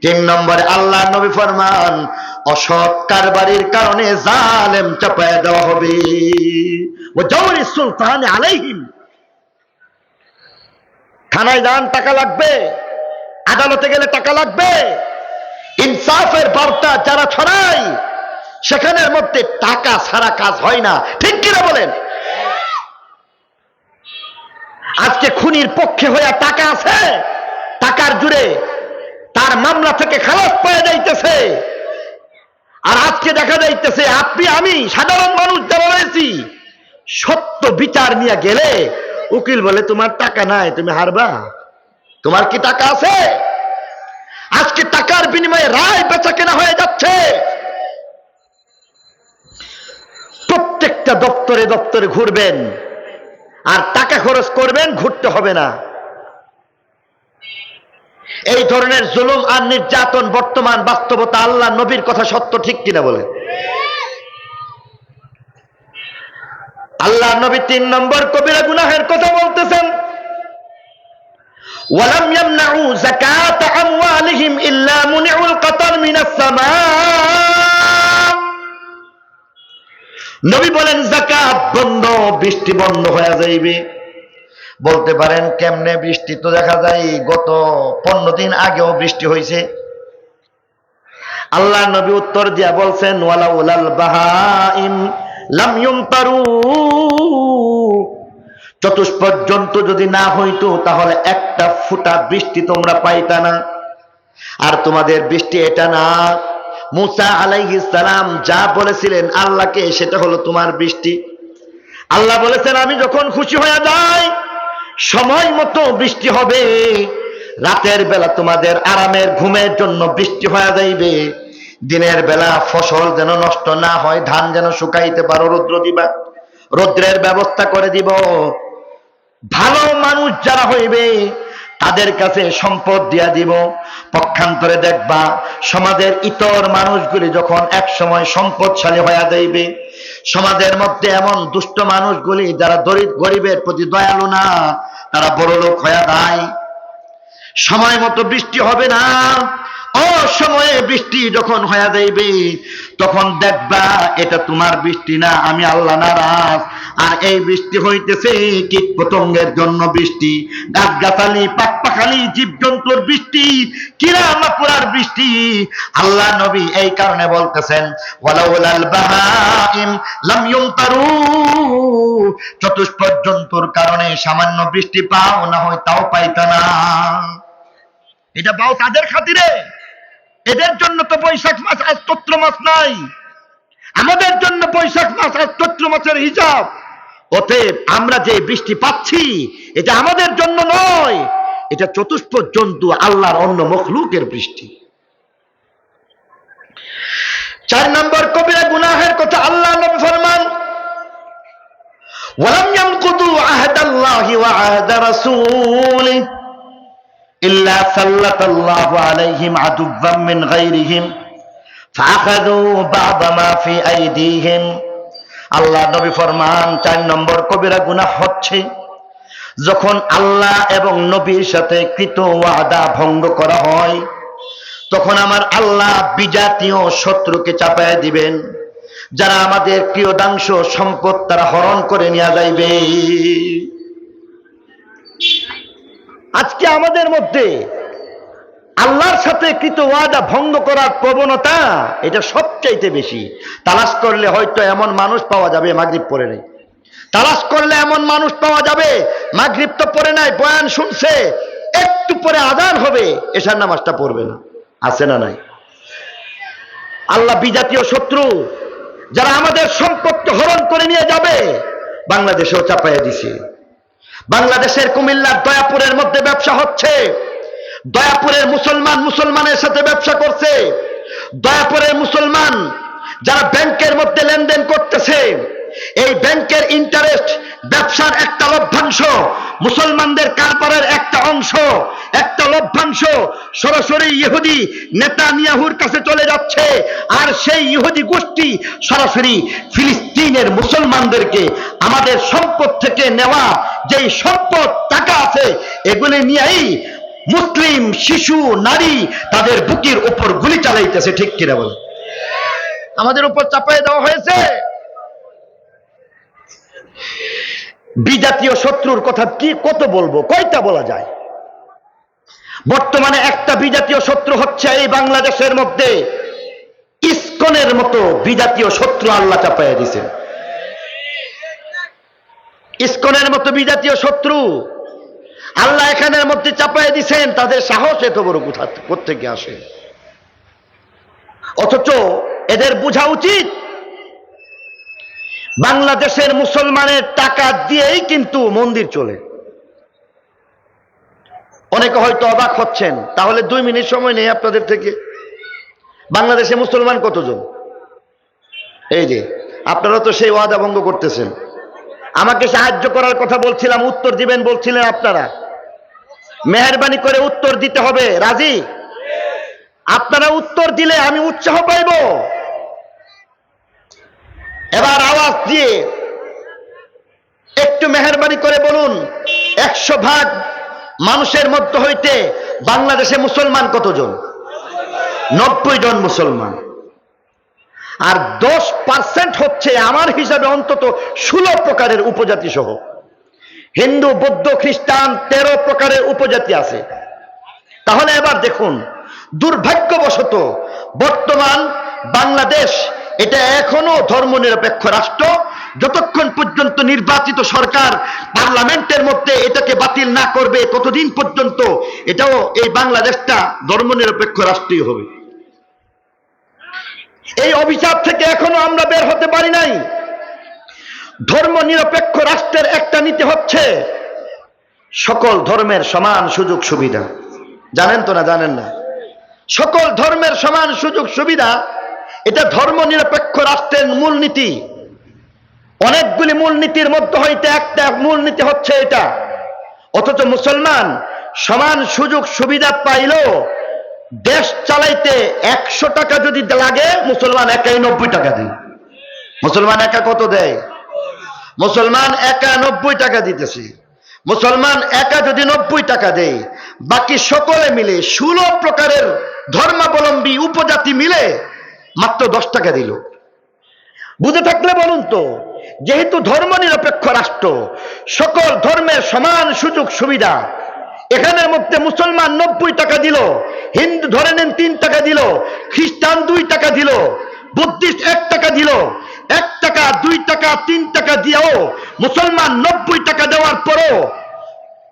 3 নম্বরে আল্লাহ নবী ফরমান, অসৎ কারবারির কারণে জালেম চাপায় দেওয়া হবে। ও জাওরি সুলতান আলাইহিম, থানায় যান টাকা লাগবে, আদালতে গেলে টাকা লাগবে। ইনসাফের বার্তা যারা ছড়ায় সেখানের মধ্যে টাকা ছাড়া কাজ হয় না, ঠিক কিনা বলেন? আজকে খুনির পক্ষে হয়ে টাকা আছে, টাকার জুড়ে তার মামলা থেকে খালাস পাওয়া যাইতেছে। আর আজকে দেখা যাইতেছে আপনি আমি সাধারণ মানুষ যারা রয়েছি, সত্য বিচার নিয়ে গেলে উকিল বলে তোমার টাকা নাই, তুমি হারবা। তোমার কি টাকা আছে? আজকে টাকার বিনিময়ে রায় বেচা কেনা হয়ে যাচ্ছে। প্রত্যেকটা দপ্তরে দপ্তরে ঘুরবেন আর টাকা খরচ করবেন, ঘুরতে হবে না। এই ধরনের জুলুম আর নির্যাতন বর্তমান বাস্তবতা। আল্লাহ নবীর কথা সত্য, ঠিক কিনা বলে? আল্লাহ নবী 3 নম্বর কবিরা গুনাহের কথা বলতেছেন, ওয়ালাম ইয়ামনাউ যাকাত আমওয়ালিহিম ইল্লা মুনিউল কাতার মিনাস সামা। নবী বলেন যাকাত বন্ধ, বৃষ্টি বন্ধ হয়ে যাইবে। বলতে পারেন কেমনে বৃষ্টি? তো দেখা যায় গত 15 দিন আগেও বৃষ্টি হয়েছে। আল্লাহ নবী উত্তর দিয়া বলছেন, ওয়ালাউলাল বাহাইম লাম ইউমতারু। চতুষ্পদ জন্তু যদি না হইতো তাহলে একটা ফুটা বৃষ্টি তোমরা পাইতা না। আর তোমাদের বৃষ্টি এটা না, মুসা আলাইহিস সালাম যা বলেছিলেন আল্লাহকে সেটা হলো তোমার বৃষ্টি। আল্লাহ বলেছেন আমি যখন খুশি হয়ে যাই সময় মতো বৃষ্টি হবে। রাতের বেলা তোমাদের আরামের ঘুমের জন্য বৃষ্টি হয়ে যাইবে, দিনের বেলা ফসল যেন নষ্ট না হয়, ধান যেন শুকাইতে পারো রৌদ্র দিবা, রৌদ্রের ব্যবস্থা করে দিব। ভালো মানুষ যারা হইবে তাদের কাছে সম্পদ দিয়া দিব। পক্ষান্তরে দেখবা সমাজের ইতর মানুষগুলি যখন এক সময় সম্পদশালী হয়ে যাইবে, সমাজের মধ্যে এমন দুষ্ট মানুষগুলি যারা গরিবের প্রতি দয়ালু না, তারা বড় লোক হয়ে যায়। সময় মতো বৃষ্টি হবে না, অসময়ে বৃষ্টি যখন হয়ে যাইবে তখন দেখবা এটা তোমার বৃষ্টি না, আমি আল্লাহ নারাজ। আর এই বৃষ্টি হইতেছে কীট পতঙ্গের জন্য বৃষ্টি, গাছগাছালি পাকপাখালি জীবজন্তুর বৃষ্টি, কিরামাপুরার বৃষ্টি। আল্লাহ নবী এই কারণে বলতেছেন, ওয়ালাউলাল বাহাইম লাম ইউমতারু। চতুষ্পদ জন্তুর কারণে সামান্য বৃষ্টি পাও না হয় তাও পাইতা না। এটা পাও তাদের খাতিরে, এদের জন্য তো বৈশাখ মাস আজ চৈত্র মাস নাই, আমাদের জন্য বৈশাখ মাস আজ চৈত্র মাসের হিসাব। অতএব আমরা যে বৃষ্টি পাচ্ছি এটা আমাদের জন্য নয়, এটা চতুষ্পদ জন্তু আল্লাহর অন্য মখলুকের বৃষ্টি। 4 নম্বর কবিরা গুনাহের কথা আল্লাহ নবী ফরমান, ওয়ালাম ইয়ানকুদু আহদাল্লাহি ওয়া আহদা রাসূলিহি ইল্লা সাল্লাতাল্লাহু আলাইহিম আদুওয়াম মিন গায়রিহিম ফাআখাযু বা'দা মা ফি আইদিহিম। আল্লাহ নবী ফরমান 4 নম্বর কবিরা গুনাহ হচ্ছে যখন আল্লাহ এবং নবীর সাথে কৃত ওয়াদা ভঙ্গ করা হয়, তখন আমার আল্লাহ বিজাতীয় শত্রুকে চাপায় দিবেন, যারা আমাদের প্রিয়দাংশ সম্পদ তারা হরণ করে নিয়ে যাইবে। আজকে আমাদের মধ্যে আল্লাহর সাথে কৃত ওয়াদা ভঙ্গ করার প্রবণতা এটা সবচাইতে বেশি। তালাশ করলে হয়তো এমন মানুষ পাওয়া যাবে মাগরিব পড়ে নেই, তালাশ করলে এমন মানুষ পাওয়া যাবে মাগরিব তো পড়ে নাই, বয়ান শুনছে, একটু পরে আজান হবে, এশার নামাজটা পড়বে না। আছে না নাই? আল্লাহ বিজাতীয় শত্রু যারা আমাদের সম্পদকে হরণ করে নিয়ে যাবে বাংলাদেশেও চাপাইয়া দিছে। বাংলাদেশের কুমিল্লার দয়াপুরের মধ্যে ব্যবসা হচ্ছে, দয়াপুরের মুসলমান মুসলমানের সাথে ব্যবসা করছে, দয়াপুরের মুসলমান যারা ব্যাংকের মধ্যে লেনদেন করতেছে, এই ব্যাংকের ইন্টারেস্ট ব্যবসার একটা লভ্যাংশ, মুসলমানদের কারবারের একটা অংশ, একটা লভ্যাংশ সরাসরি ইহুদি নেতানিয়াহুর কাছে চলে যাচ্ছে। আর সেই ইহুদি গোষ্ঠী সরাসরি ফিলিস্তিনের মুসলমানদেরকে আমাদের সম্পদ থেকে নেওয়া যেই সম্পদ টাকা আছে এগুলি নিয়েই মুসলিম শিশু নারী তাদের বুকের উপর গুলি চালাইতেছে। ঠিক কিনা বলে? আমাদের উপর চাপাই দেওয়া হয়েছে। বিজাতীয় শত্রুর কথা কি কত বলবো, কয়টা বলা যায়? বর্তমানে একটা বিজাতীয় শত্রু হচ্ছে এই বাংলাদেশের মধ্যে ইসকনের মতো বিজাতীয় শত্রু আল্লাহ চাপাইয়া দিয়েছেন। ইসকনের মতো বিজাতীয় শত্রু আল্লাহ এখানের মধ্যে চাপাইয়া দিয়েছেন। তাদের সাহস এত বড় কোত্থেকে আসে? অথচ এদের বোঝা উচিত বাংলাদেশের মুসলমানের টাকা দিয়েই কিন্তু মন্দির চলে। অনেকে হয়তো অবাক হচ্ছেন, তাহলে 2 মিনিট সময় নেই আপনাদের থেকে। বাংলাদেশে মুসলমান কতজন? এই যে আপনারা তো সেই ওয়াদা ভঙ্গ করতেছেন। আমাকে সাহায্য করার কথা বলছিলাম, উত্তর দিবেন বলছিলেন আপনারা, মেহেরবানি করে উত্তর দিতে হবে। রাজি? আপনারা উত্তর দিলে আমি উৎসাহ পাইব। এবার আওয়াজ দিয়ে একটু মেহেরবানি করে বলুন, 100 ভাগ মানুষের মধ্য হইতে বাংলাদেশে মুসলমান কতজন? 90 জন মুসলমান। আর 10% হচ্ছে আমার হিসাবে অন্তত 16 প্রকারের উপজাতি সহ। হিন্দু, বৌদ্ধ, খ্রিস্টান 13 প্রকারের উপজাতি আছে। তাহলে এবার দেখুন, দুর্ভাগ্যবশত বর্তমান বাংলাদেশ এটা এখনো ধর্মনিরপেক্ষ রাষ্ট্র। যতক্ষণ পর্যন্ত নির্বাচিত সরকার পার্লামেন্টের মধ্যে এটাকে বাতিল না করবে ততদিন পর্যন্ত এটাও এই বাংলাদেশটা ধর্মনিরপেক্ষ রাষ্ট্রই হবে। এই অভিশাপ থেকে এখনো আমরা বের হতে পারি নাই। ধর্মনিরপেক্ষ রাষ্ট্রের একটা নীতি হচ্ছে সকল ধর্মের সমান সুযোগ সুবিধা। জানেন তো না? জানেন না? সকল ধর্মের সমান সুযোগ সুবিধা এটা ধর্মনিরপেক্ষ রাষ্ট্রের মূলনীতি। অনেকগুলি মূলনীতির মধ্যে হইতে একটা মূলনীতি হচ্ছে এটা। অথচ মুসলমান সমান সুযোগ সুবিধা পাইলেও দেশ চালাইতে 100 টাকা যদি লাগে, মুসলমান একাই 90 টাকা দেয়। মুসলমান একা কত দেয়? মুসলমান একা 90 টাকা দিতেছে। মুসলমান একা যদি 90 টাকা দেয়, বাকি সকলে মিলে 16 প্রকারের ধর্মাবলম্বী উপজাতি মিলে মাত্র 10 টাকা দিল। বুঝে থাকলে বলুন তো, যেহেতু ধর্মনিরপেক্ষ রাষ্ট্র, সকল ধর্মের সমান সুযোগ সুবিধা, এখানের মধ্যে মুসলমান 90 টাকা দিল, হিন্দু ধরে নেন 3 টাকা দিল, খ্রিস্টান 2 টাকা দিল, বুদ্ধিস্ট 1 টাকা দিল, 1 টাকা 2 টাকা 3 টাকা দিয়েও মুসলমান 90 টাকা দেওয়ার পরও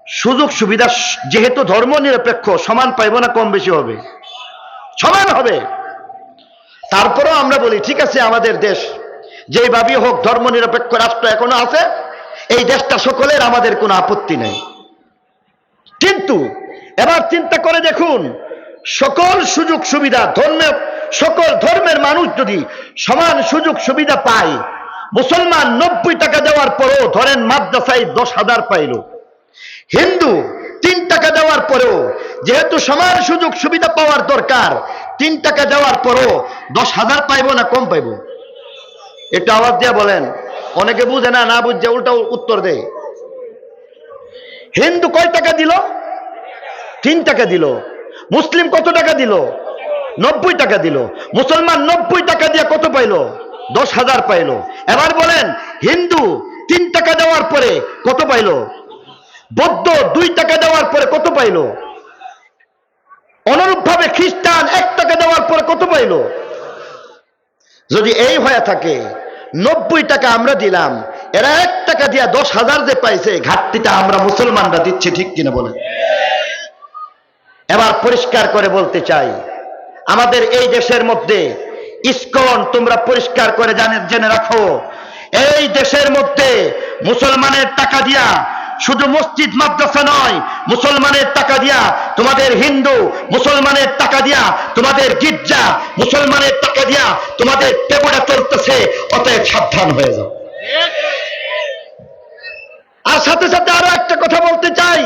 সুযোগ সুবিধা যেহেতু ধর্মনিরপেক্ষ সমান পাইব না কম বেশি হবে? সমান হবে। তারপরেও আমরা বলি ঠিক আছে, আমাদের দেশ যেইভাবেই হোক ধর্মনিরপেক্ষ রাষ্ট্র এখনো আছে, এই দেশটা সকলের, আমাদের কোনো আপত্তি নেই। কিন্তু এবার চিন্তা করে দেখুন, সকল সুযোগ সুবিধা সকল ধর্মের মানুষ যদি সমান সুযোগ সুবিধা পায়, মুসলমান 90 টাকা দেওয়ার পরেও ধরেন মাদ্রাসায় 10,000 পাইল, হিন্দু 3 টাকা দেওয়ার পরেও যেহেতু সমান সুযোগ সুবিধা পাওয়ার দরকার, 3 টাকা দেওয়ার পরও 10,000 পাইব না কম পাইব? একটু আওয়াজ দিয়ে বলেন। অনেকে বুঝে না, না বুঝে উল্টা উত্তর দেয়। হিন্দু কয় টাকা দিল? 3 টাকা দিল। মুসলিম কত টাকা দিল? 90 টাকা দিল। মুসলমান 90 টাকা দিয়ে কত পাইল? 10,000 পাইল। এবার বলেন হিন্দু 3 টাকা দেওয়ার পরে কত পাইল? বৌদ্ধ 2 টাকা দেওয়ার পরে কত পাইল? অনুরূপভাবে খ্রিস্টান 1 টাকা দেওয়ার পরে কত পাইল? যদি এই হয়ে থাকে 90 টাকা আমরা দিলাম, এরা 1 টাকা দিয়া 10,000 যে পাইছে, ঘাটতিটা আমরা মুসলমানরা দিচ্ছি, ঠিক কিনা বলেন? এবার পরিষ্কার করে বলতে চাই, আমাদের এই দেশের মধ্যে ইসকন, তোমরা পরিষ্কার করে জেনে রাখো, এই দেশের মধ্যে মুসলমানের টাকা দিয়া শুধু মসজিদ মাদ্রাসা নয়, মুসলমানের টাকা দিয়া তোমাদের হিন্দু, মুসলমানের টাকা দিয়া তোমাদের গির্জা, মুসলমানের টাকা দিয়া তোমাদের পেগোড়া চলতেছে। অতএব সাবধান হয়ে যাও। আর সাথে সাথে আরো একটা কথা বলতে চাই,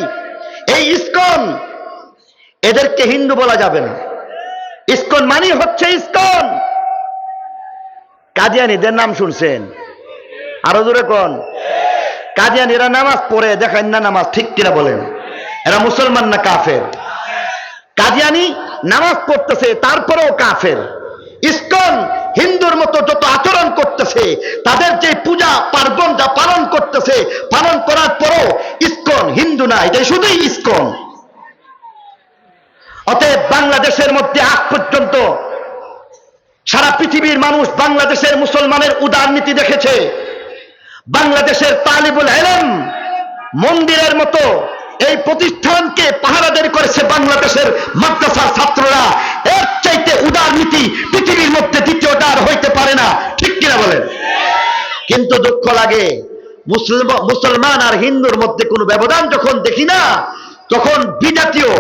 এই ইসকন, এদেরকে হিন্দু বলা যাবে না। ইসকন মানে হচ্ছে ইসকন। কাদিয়ানীদের নাম শুনছেন? আরো জোরে কোন? কাদিয়ানীরা নামাজ পড়ে, দেখান না নামাজ, ঠিক কিনা বলেন? এরা মুসলমান না কাফের? কাদিয়ানী নামাজ পড়তেছে তারপরেও কাফের। ইসকন হিন্দুর মতো যত আচরণ করতেছে, তাদের যে পূজা পার্বণ যা পালন করতেছে, পালন করার পরও ইসকন হিন্দু না, এটাই শুধুই ইসকন। অতএব বাংলাদেশের মধ্যে আজ পর্যন্ত সারা পৃথিবীর মানুষ বাংলাদেশের মুসলমানের উদারনীতি দেখেছে। বাংলাদেশের তালিবুল ইলম মন্দিরের মতো এই প্রতিষ্ঠানকে পাহারাদারি করেছে বাংলাদেশের মাদ্রাসার ছাত্ররা। এর চাইতে উদারনীতি পৃথিবীর মধ্যে দ্বিতীয়টা আর হইতে পারে না, ঠিক কিনা বলেন? কিন্তু দুঃখ লাগে, মুসলমান আর হিন্দুর মধ্যে কোনো ব্যবধান যখন দেখি না, তখন বিজাতীয়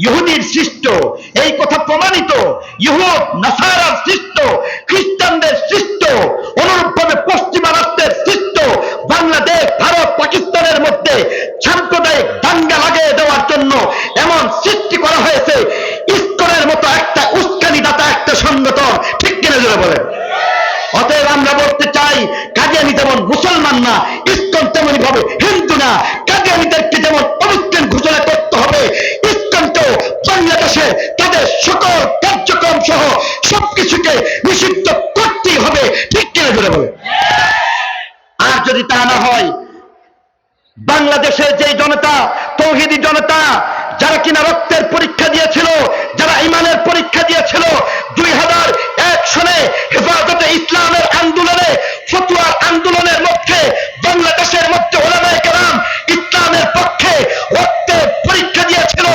ইহুদির সৃষ্ট, এই কথা প্রমাণিত, ইহুদ নাসারার সৃষ্ট, খ্রিস্টানদের সৃষ্ট, অনুরূপভাবে পশ্চিমা রাষ্ট্রের সৃষ্ট বাংলাদেশ, ভারত, পাকিস্তানের মধ্যে সাম্প্রদায়িক দাঙ্গা লাগিয়ে দেওয়ার জন্য এমন সৃষ্টি করা হয়েছে ইসকনের মতো একটা উস্কানিদাতা একটা সংগঠন, ঠিক কিনা জোরে বলেন? অতএব আমরা বলতে চাই, কাদিয়ানী যেমন মুসলমান না, ইসকন তেমনি ভাবে হিন্দু না। কাদিয়ানীদেরকে যেমন অবিচ্ছেদ ঘোষণা করতে হবে, ইসকনকেও বাংলাদেশে তাদের সকল কার্যক্রম সহ সবকিছুকে নিষিদ্ধ করতেই হবে, ঠিক কিনা জোরে বলে? আর যদি তা না হয়, বাংলাদেশের যে জনতা, তৌহিদি জনতা, যারা কিনা রক্তের পরীক্ষা দিয়েছিল, যারা ইমানের পরীক্ষা দিয়েছিল, 2001 সনে হেফাজতে ইসলামের আন্দোলনে, ফতুয়ার আন্দোলনের মধ্যে বাংলাদেশের মধ্যে উলামায়ে কেরাম ইসলামের পক্ষে রক্তের পরীক্ষা দিয়েছিল।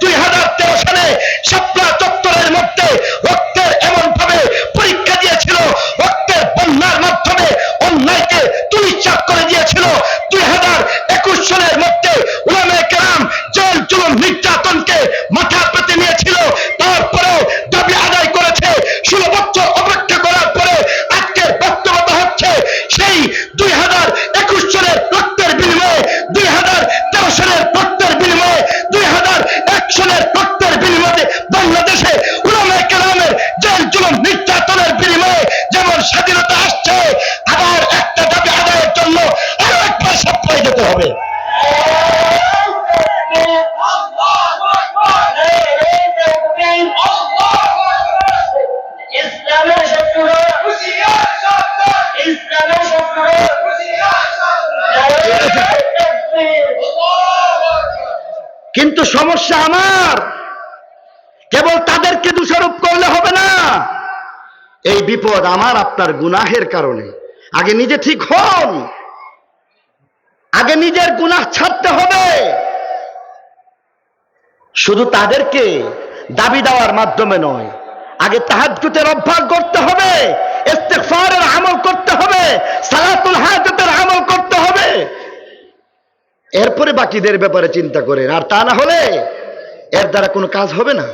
2013 সনে শাপলা চত্বরের মধ্যে রক্তের এমন ভাবে পরীক্ষা দিয়েছিল, রক্তের বন্যার মাধ্যমে অন্যায়কে তুলিচাপ করে দিয়েছিল। 2021 সনের মধ্যে উলামায়ে কেরাম জেল জুলুম নির্যাতনকে মাথা পেতে নিয়েছিল, তারপরেও দাবি আদায় করেছে। 16 বছর অপেক্ষা করার পরে আজকের বাস্তবতা হচ্ছে, সেই 2021 সনের রক্তের বিনিময়ে, 2013 সনের রক্তের বিনিময়ে, 2001 সনের রক্তের বিনিময়ে বাংলাদেশে উলামায়ে কেরামের জেল জুলুম নির্যাতনের বিনিময়ে যেমন স্বাধীনতা আসছে, আবার একটা দাবি আদায়ের জন্য আরো একবার সাপ্লাই যেতে হবে। কিন্তু সমস্যা আমার, কেবল তাদেরকে দোষারোপ করলে হবে না। এই বিপদ আমার আপনার গুনাহের কারণে। আগে নিজে ঠিক হন, আগে নিজের গুনাহ ছাড়তে হবে। শুধু তাদেরকে দাবি দেওয়ার মাধ্যমে নয়, আগে তাহাজ্জুদের অভ্যাস করতে হবে, ইস্তিগফারের আমল করতে হবে, সালাতুল হাজাতের আমল করতে হবে, এরপরে বাকিদের ব্যাপারে চিন্তা করেন। আর তা না হলে এর দ্বারা কোনো কাজ হবে না।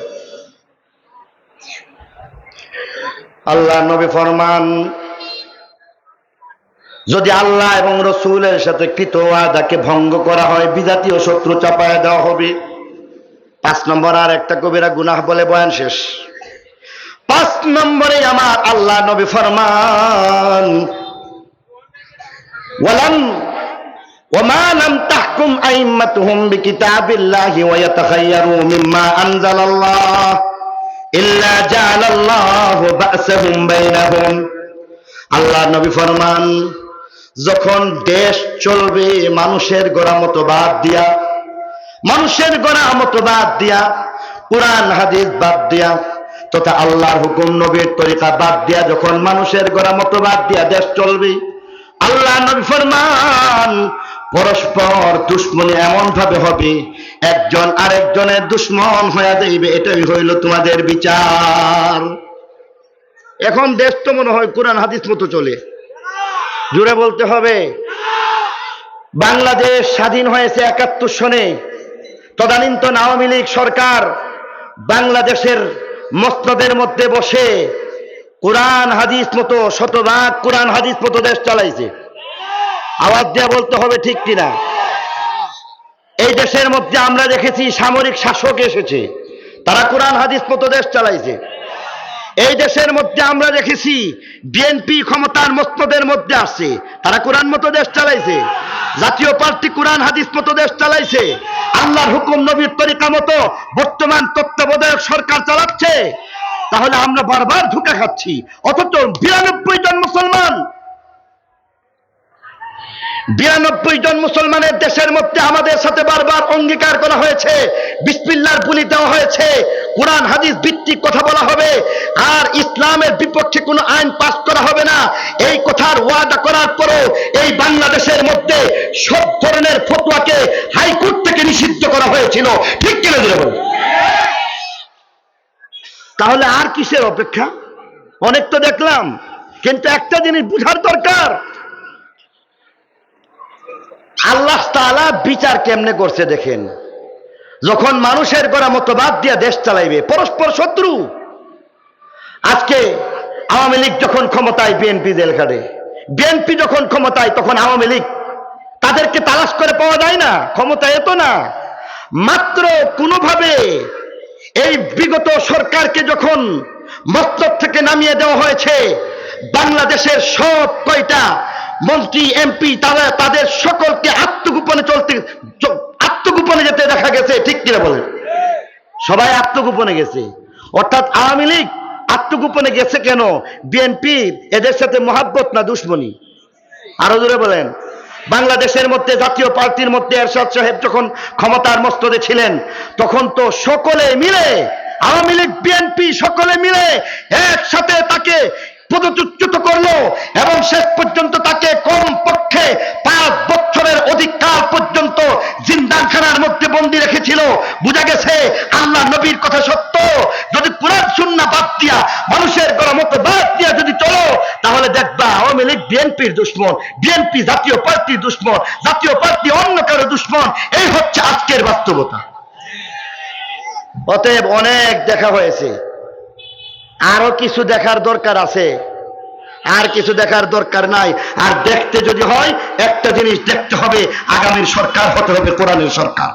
আল্লাহ নবী ফরমান, যদি আল্লাহ এবং রসূলের সাথে কৃত ওয়াদাকে ভঙ্গ করা হয়, বিজাতীয় শত্রু চাপায় দেওয়া হবে। 5 নম্বর আর একটা কবিরা গুনাহ বলে বয়ান শেষ। 5 নম্বরে আমার আল্লাহ নবী ফরমান, ওয়ালাম ওমা লাম তাহকুম আইম্মাতুহুম বিকিতাবিল্লাহি ওয়া ইয়াতাখায়্যারু মিম্মা আনজালাল্লাহ ইল্লা জাআলাল্লাহু বা'সাহুম বাইনাহুম। আল্লাহ নবী ফরমান, যখন দেশ চলবে মানুষের গড়া মতো বাদ দিয়া, মানুষের গড়া মতো বাদ দিয়া, কুরআন হাদিস বাদ দিয়া, তথা আল্লাহর হুকুম নবীর তরিকা বাদ দিয়া যখন মানুষের গড়া মতো বাদ দিয়া দেশ চলবে, আল্লাহ নবী ফরমান পরস্পর দুশ্মনী এমন ভাবে হবে একজন আরেকজনের দুশ্মন হয়ে যাইবে। এটাই হইল তোমাদের বিচার। এখন দেশ তো মনে হয় কোরআন হাদিস মতো চলে। জুড়ে বলতে হবে। বাংলাদেশ স্বাধীন হয়েছে ৭১ সনে। তদানীন্তন আওয়ামী লীগ সরকার বাংলাদেশের মসনদের মধ্যে বসে কোরআন হাদিস মতো, শতভাগ কোরআন হাদিস মতো দেশ চালাইছে। আওয়াজ দিয়ে বলতে হবে ঠিক কিনা। এই দেশের মধ্যে আমরা দেখেছি সামরিক শাসক এসেছে, তারা কোরআন হাদিস মতো দেশ চালাইছে। এই দেশের মধ্যে আমরা দেখেছি বিএনপি ক্ষমতার মসনদের মধ্যে আসছে, তারা কোরআন মতো দেশ চালাইছে। জাতীয় পার্টি কোরআন হাদিস মতো দেশ চালাইছে। আল্লাহর হুকুম নবীর তরিকা মতো বর্তমান তত্ত্বাবধায়ক সরকার চালাচ্ছে। তাহলে আমরা বারবার ধোঁকা খাচ্ছি, অথচ ৯২ জন মুসলমান, ৯২ জন মুসলমানের দেশের মধ্যে আমাদের সাথে বারবার অঙ্গীকার করা হয়েছে, বিসমিল্লাহর বুলি দেওয়া হয়েছে, কোরআন হাদিস ভিত্তিক কথা বলা হবে, আর ইসলামের বিপক্ষে কোনো আইন পাস করা হবে না। এই কথার ওয়াদা করার পরও এই বাংলাদেশের মধ্যে সব ধরনের ফতোয়াকে হাইকোর্ট থেকে নিষিদ্ধ করা হয়েছিল। ঠিক কিনা দিলে বলুন। তাহলে আর কিসের অপেক্ষা? অনেক তো দেখলাম, কিন্তু একটা জিনিস বুঝার দরকার, আল্লাহ তাআলা বিচার কেমনে করছে দেখেন। যখন মানুষের গড়া মতবাদ দিয়া দেশ চালাইবে, পরস্পর শত্রু। আজকে আওয়ামী লীগ যখন ক্ষমতায় বিএনপি জেল খাটে, বিএনপি যখন ক্ষমতায় তখন আওয়ামী লীগ, তাদেরকে তালাশ করে পাওয়া যায় না, ক্ষমতা এত না। মাত্র কোনোভাবে এই বিগত সরকারকে যখন মসনদ থেকে নামিয়ে দেওয়া হয়েছে, বাংলাদেশের সব কয়টা মন্ত্রী এমপি তাদের সকলকে আত্মগোপনে যেতে দেখা গেছে। ঠিক কিনা বলেন? সবাই আত্মগোপনে গেছে। অর্থাৎ আওয়ামী লীগ আত্মগোপনে গেছে কেন? বিএনপি এদের সাথে মহাব্বত না দুশ্মনী? আরো জোরে বলেন। বাংলাদেশের মধ্যে জাতীয় পার্টির মধ্যে এরশাদ সাহেব যখন ক্ষমতার মস্তদে ছিলেন, তখন তো সকলে মিলে, আওয়ামী লীগ বিএনপি সকলে মিলে একসাথে তাকে পদচ্যুত করলো এবং শেষ পর্যন্ত তাকে কমপক্ষে ৫ বছরের অধিক কাল পর্যন্ত জিন্দাখানার মধ্যে বন্দী রেখেছিল। বোঝা গেছে আল্লাহ নবীর কথা সত্য। যদি কোরআন সুন্নাহ বাদ দিয়া, মানুষের গড়া মতো বাদ দিয়া যদি চলো, তাহলে দেখবা আওয়ামী লীগ বিএনপির দুশ্মন, বিএনপি জাতীয় পার্টির দুশ্মন, জাতীয় পার্টি অন্য কারো দুশ্মন। এই হচ্ছে আজকের বাস্তবতা। অতএব অনেক দেখা হয়েছে, আরো কিছু দেখার দরকার আছে, আর কিছু দেখার দরকার নাই। আর দেখতে যদি হয় একটা জিনিস দেখতে হবে, আগামীর সরকার হতে হবে কোরআনের সরকার,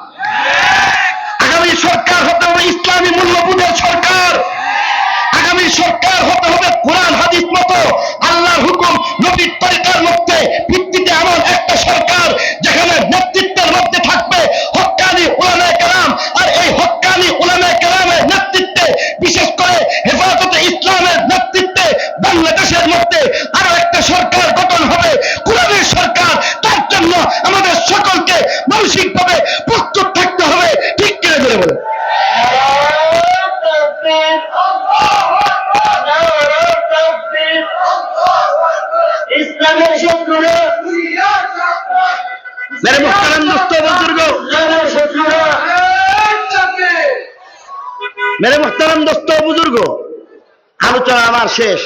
আগামী সরকার হতে হবে ইসলামী মূল্যবোধের সরকার, আগামী সরকার হতে হবে কোরআন হাদিস মতো আল্লাহর হুকুম নবীর তরিকার মধ্যে ভিত্তিতে এমন একটা সরকার, যেখানে নেতৃত্বের মধ্যে থাকবে হক্কানি উলামায়ে কেরাম। আর এই হক্কানি উলামায়ে কেরামের নেতৃত্বে, বিশেষ করে হেফাজতে ইসলামের নেতৃত্বে বাংলাদেশের মধ্যে আরো একটা সরকার গঠন হবে, কোরআনের সরকার। তার জন্য আমাদের সকলকে মানসিকভাবে প্রস্তুত থাকতে হবে। ঠিক কিনা বলে বলে ইসলামের শত্রুরা, মেরে মুহতারাম দোস্ত বুজুর্গ, মেরে মুহতারাম দোস্ত বুজুর্গ, আলোচনা আমার শেষ।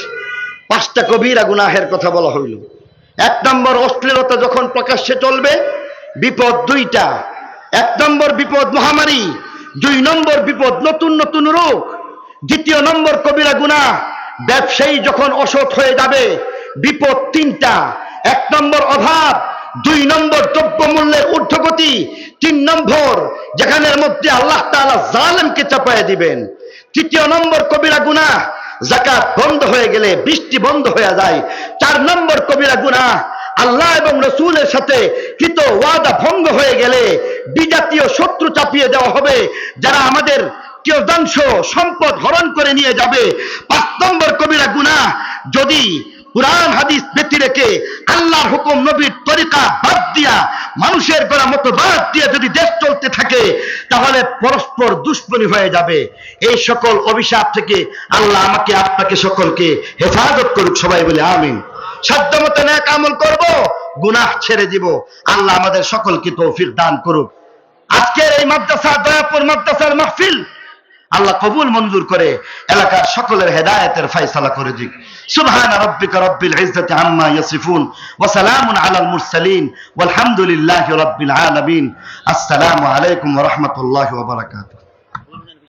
5টা কবিরা গুনাহের কথা বলা হইল। 1 নম্বর, অশ্লীলতা যখন প্রকাশ্যে চলবে, বিপদ 2টা। 1 নম্বর বিপদ মহামারী, 2 নম্বর বিপদ নতুন নতুন রোগ। 2য় নম্বর কবিরা গুনাহ, ব্যবসায়ী যখন অসৎ হয়ে যাবে, বিপদ 3টা। 1 নম্বর অভাব, 2 নম্বর দ্রব্যমূল্যের ঊর্ধ্বগতি, 3 নম্বর যেখানের মধ্যে আল্লাহ তাআলা জালেমকে চাপায় দিবেন। 3য় নম্বর কবিরা গুনাহ, যাকাত বন্ধ হয়ে গেলে বৃষ্টি বন্ধ হয়ে যায়। 4 নম্বর কবিরা গুনাহ, আল্লাহ এবং রসুলের সাথে কৃত ওয়াদা ভঙ্গ হয়ে গেলে বিজাতীয় শত্রু চাপিয়ে দেওয়া হবে, যারা আমাদের কিয়দাংশ সম্পদ হরণ করে নিয়ে যাবে। 5 নম্বর কবিরা গুনাহ, যদি কুরআন হাদিস ব্যতি রেখে আল্লাহর হুকুম নবীর তরিকা বাদ দিয়া মানুষের করা মতবাদ দিয়ে যদি দেশ চলতে থাকে, তাহলে পরস্পর দুশ্মনী হয়ে যাবে। এই সকল অভিশাপ থেকে আল্লাহ আমাকে আপনাকে সকলকে হেফাজত করুক, সবাই বলে আমিন। সাধ্যমতো নেক আমল করব, গুনাহ ছেড়ে দিব। আল্লাহ আমাদের সকলকে তৌফিক দান করুক। আজকের এই মাদ্রাসা, দয়াপুর মাদ্রাসার মাহফিল আল্লাহ কবুল মঞ্জুর করে এলাকার সকলের হেদায়েতের ফয়সালা করে দিক। সুবহান রাব্বিকা রাব্বিল ইজ্জাতি আম্মা ইয়াসিফুন ওয়া সালামুন আলাল মুরসালিন ওয়াল হামদুলিল্লাহি রাব্বিল আলামিন। আসসালামু আলাইকুম ওয়া রাহমাতুল্লাহি ওয়া বারাকাতুহু।